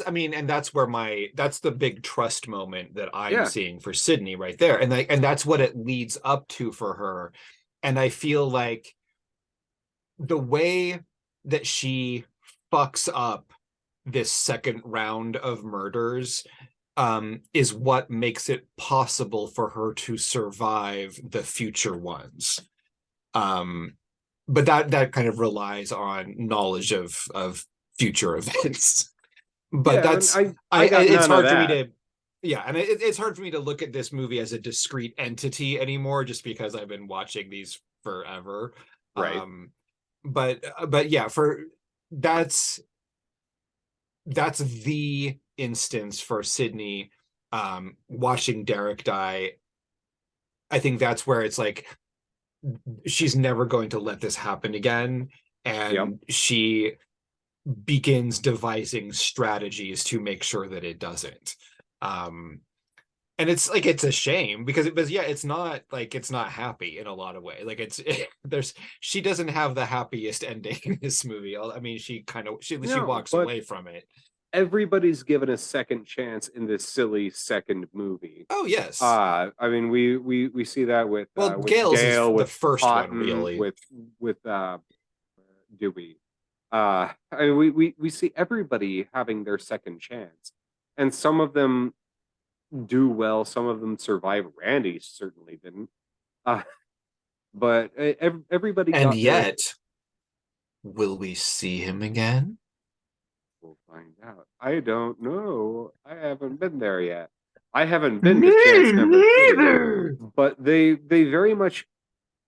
where that's the big trust moment that I'm seeing for Sydney right there. And that's what it leads up to for her. And I feel like the way that she fucks up this second round of murders is what makes it possible for her to survive the future ones. But that kind of relies on knowledge of future events. But it's hard for me to it's hard for me to look at this movie as a discrete entity anymore, just because I've been watching these forever. Right. But yeah, for that's that's the instance for Sydney watching Derek die. I think that's where it's like she's never going to let this happen again, and she begins devising strategies to make sure that it doesn't. And it's like, it's a shame because it's not like, it's not happy in a lot of ways. Like she doesn't have the happiest ending in this movie. I mean, she walks away from it. Everybody's given a second chance in this silly second movie. Oh yes. I mean, we see that with with Gail's Gail, is with the first Cotton, one, really. with Dewey. I mean, we see everybody having their second chance, and some of them do well, some of them survive. Randy certainly didn't, but everybody. And yet, will we see him again? We'll find out. I don't know. I haven't been there yet. I haven't been to chance number 3, but they very much,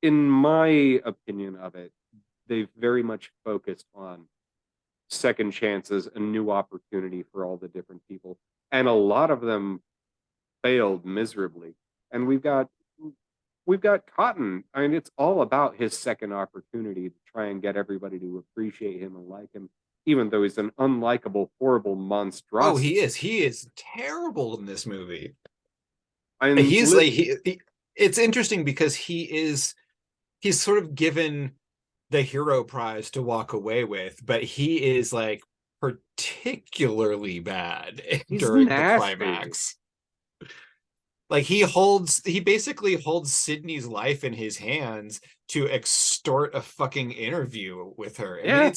in my opinion of it, they've very much focused on second chances, a new opportunity for all the different people, and a lot of them failed miserably. And we've got Cotton. I mean, it's all about his second opportunity to try and get everybody to appreciate him and like him, even though he's an unlikable, horrible monstrosity. Oh, he is. He is terrible in this movie. And it's interesting because he's sort of given the hero prize to walk away with, but he is like particularly bad during the climax. Like he basically holds Sydney's life in his hands to extort a fucking interview with her. I mean,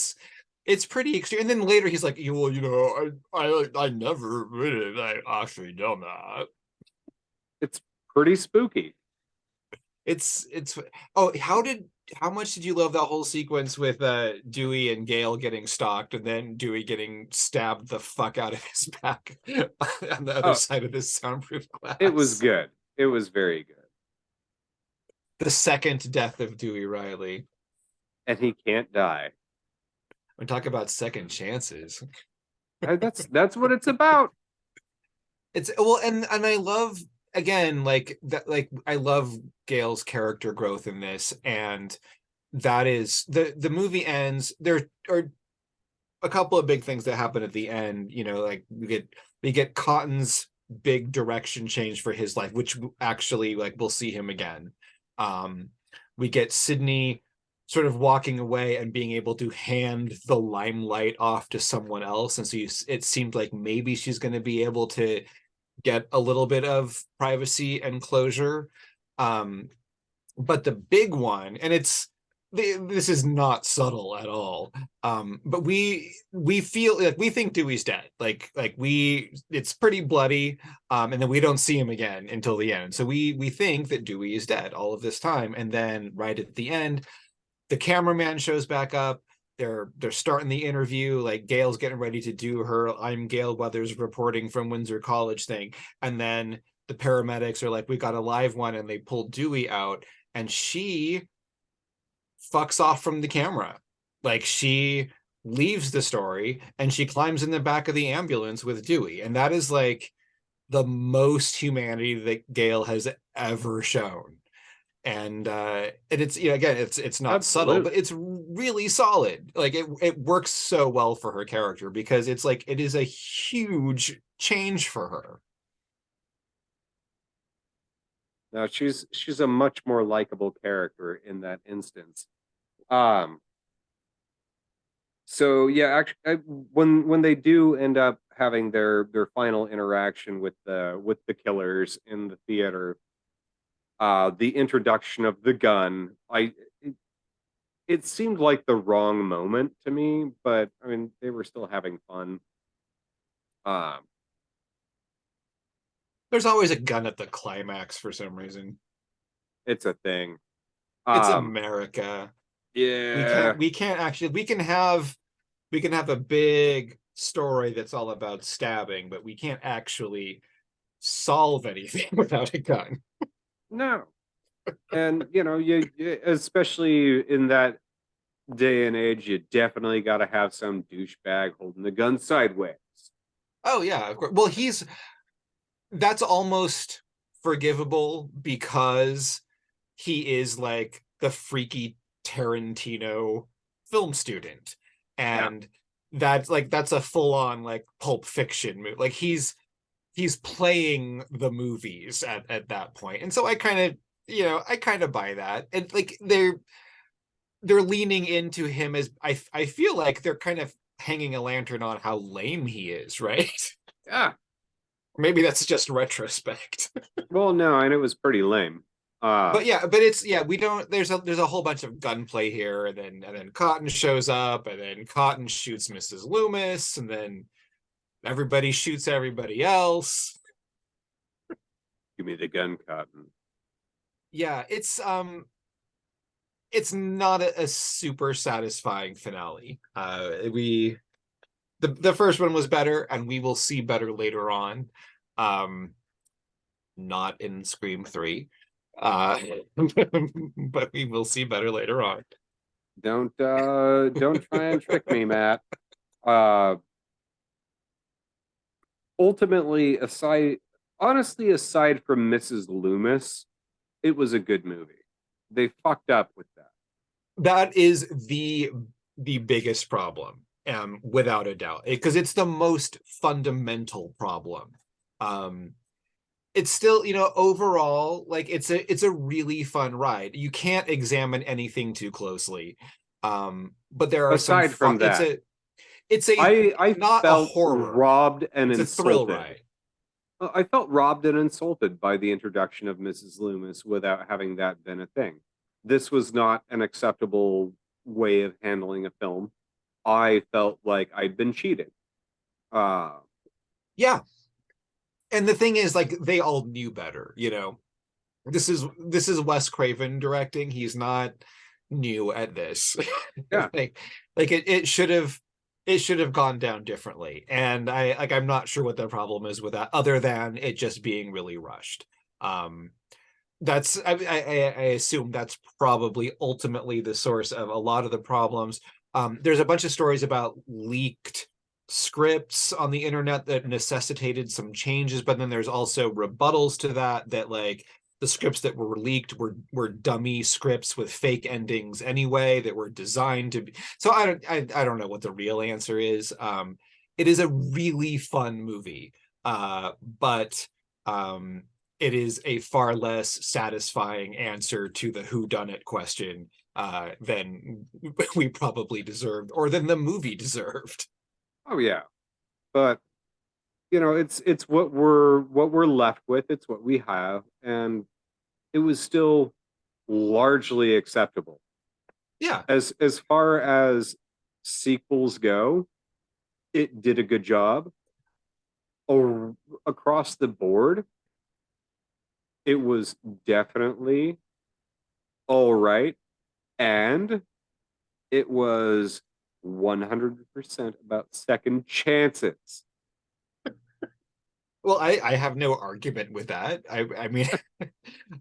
it's pretty extreme. And then later he's like, I never admitted I actually done that. It's pretty spooky. It's how much did you love that whole sequence with Dewey and Gail getting stalked and then Dewey getting stabbed the fuck out of his back on the other side of this soundproof glass? It was good. It was very good. The second death of Dewey Riley. And he can't die. We talk about second chances. That's what it's about. It's and I love, again, like that, like I love Gail's character growth in this, and that is the movie ends. There are a couple of big things that happen at the end. Like we get Cotton's big direction change for his life, which actually, like, we'll see him again. We get Sydney sort of walking away and being able to hand the limelight off to someone else, and so it seemed like maybe she's going to be able to get a little bit of privacy and closure. But the big one, and this is not subtle at all, but we feel like we think Dewey's dead. Like it's pretty bloody, and then we don't see him again until the end. So we think that Dewey is dead all of this time, and then right at the end, the cameraman shows back up. They're starting the interview. Like Gail's getting ready to do her "I'm Gail Weathers reporting from Windsor College" thing, and then the paramedics are like, "We got a live one," and they pull Dewey out, and she fucks off from the camera. Like, she leaves the story and she climbs in the back of the ambulance with Dewey, and that is like the most humanity that Gail has ever shown. And it's, again, it's not subtle, but it's really solid. Like it works so well for her character, because it's like, it is a huge change for her. Now she's a much more likable character in that instance. So yeah, actually, when they do end up having their final interaction with the killers in the theater, the introduction of the gun, it seemed like the wrong moment to me, but I mean, they were still having fun. There's always a gun at the climax for some reason. It's a thing. It's America. Yeah. We can have a big story that's all about stabbing, but we can't actually solve anything without a gun. No. And you especially in that day and age, you definitely got to have some douchebag holding the gun sideways. Oh yeah, of course. Well, that's almost forgivable because he is like the freaky Tarantino film student. Yeah. And that's a full-on like Pulp Fiction movie. Like he's playing the movies at that point. And so I kind of, I kind of buy that. And like they're leaning into him as I feel like they're kind of hanging a lantern on how lame he is, right? Yeah. Maybe that's just retrospect. Well, no, and it was pretty lame. But it's we don't there's a whole bunch of gunplay here, and then Cotton shows up, and then Cotton shoots Mrs. Loomis, and then everybody shoots everybody else. Give me the gun, Cotton. Yeah, it's not a super satisfying finale. The first one was better, and we will see better later on. Not in Scream 3. But we will see better later on. Don't try and trick me, Matt. Ultimately, aside from Mrs. Loomis, it was a good movie. They fucked up with that. That is the biggest problem, without a doubt, because it's the most fundamental problem. It's still, overall, like it's a really fun ride. You can't examine anything too closely. But there are aside from that, I not felt a horror. robbed and it's insulted. A thrill ride. I felt robbed and insulted by the introduction of Mrs. Loomis without having that been a thing. This was not an acceptable way of handling a film. I felt like I'd been cheated. Yeah. And the thing is, like, they all knew better, This is Wes Craven directing. He's not new at this. Yeah. it should have gone down differently. And I'm not sure what the problem is with that, other than it just being really rushed. That's I assume that's probably ultimately the source of a lot of the problems. There's a bunch of stories about leaked scripts on the internet that necessitated some changes, but then there's also rebuttals to that like the scripts that were leaked were dummy scripts with fake endings anyway, that were designed to be. So I don't know what the real answer is. It is a really fun movie, but it is a far less satisfying answer to the whodunit question than we probably deserved, or than the movie deserved. Oh yeah, but it's what we're left with. It's what we have, and it was still largely acceptable. Yeah. As far as sequels go, it did a good job. Or across the board, it was definitely all right, and it was 100% about second chances. Well, I have no argument with that. I mean,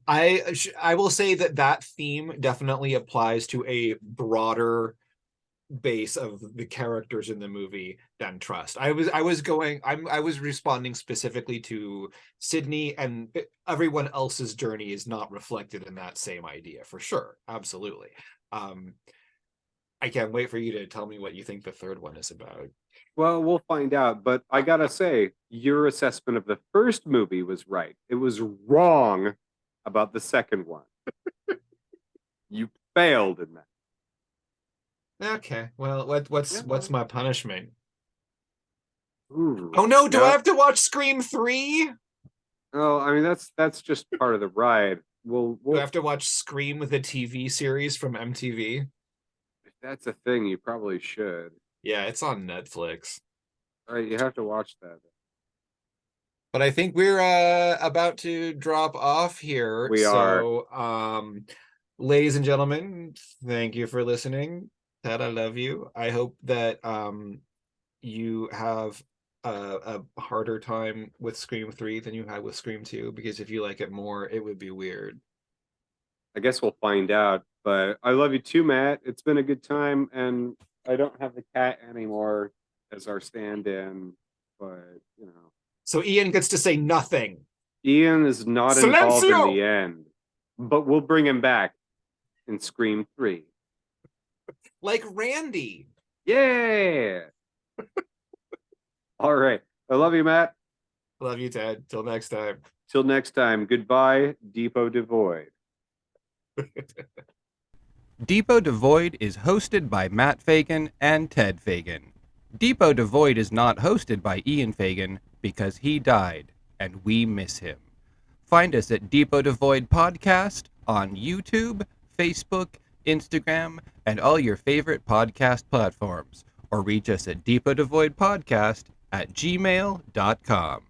I will say that theme definitely applies to a broader base of the characters in the movie than trust. I was responding specifically to Sydney, and everyone else's journey is not reflected in that same idea, for sure. Absolutely. I can't wait for you to tell me what you think the third one is about. Well, we'll find out, but I gotta say, your assessment of the first movie was right. It was wrong about the second one. You failed in that. Okay, well, what's my punishment? Ooh, oh no, do I have to watch Scream 3? Oh, I mean that's just part of the ride. We'll Do I have to watch Scream with a TV series from MTV? If that's a thing, you probably should. Yeah, it's on Netflix. All right, you have to watch that. But I think we're about to drop off here. We are. So, ladies and gentlemen, thank you for listening. Ted, I love you. I hope that you have a harder time with Scream 3 than you had with Scream 2, because if you like it more, it would be weird. I guess we'll find out. But I love you too, Matt. It's been a good time, and I don't have the cat anymore as our stand-in. but you know. So Ian gets to say nothing. Ian is not involved in Silencio! the end, but we'll bring him back in Scream 3. Like Randy. Yeah. All right. I love you, Matt. Love you, Ted. Till next time. Till next time. Goodbye, Depot Devoid. Depot Devoid is hosted by Matt Fagan and Ted Fagan. Depot Devoid is not hosted by Ian Fagan because he died, and we miss him. Find us at Depot Devoid Podcast on YouTube, Facebook, Instagram, and all your favorite podcast platforms, or reach us at depotdevoidpodcast@gmail.com.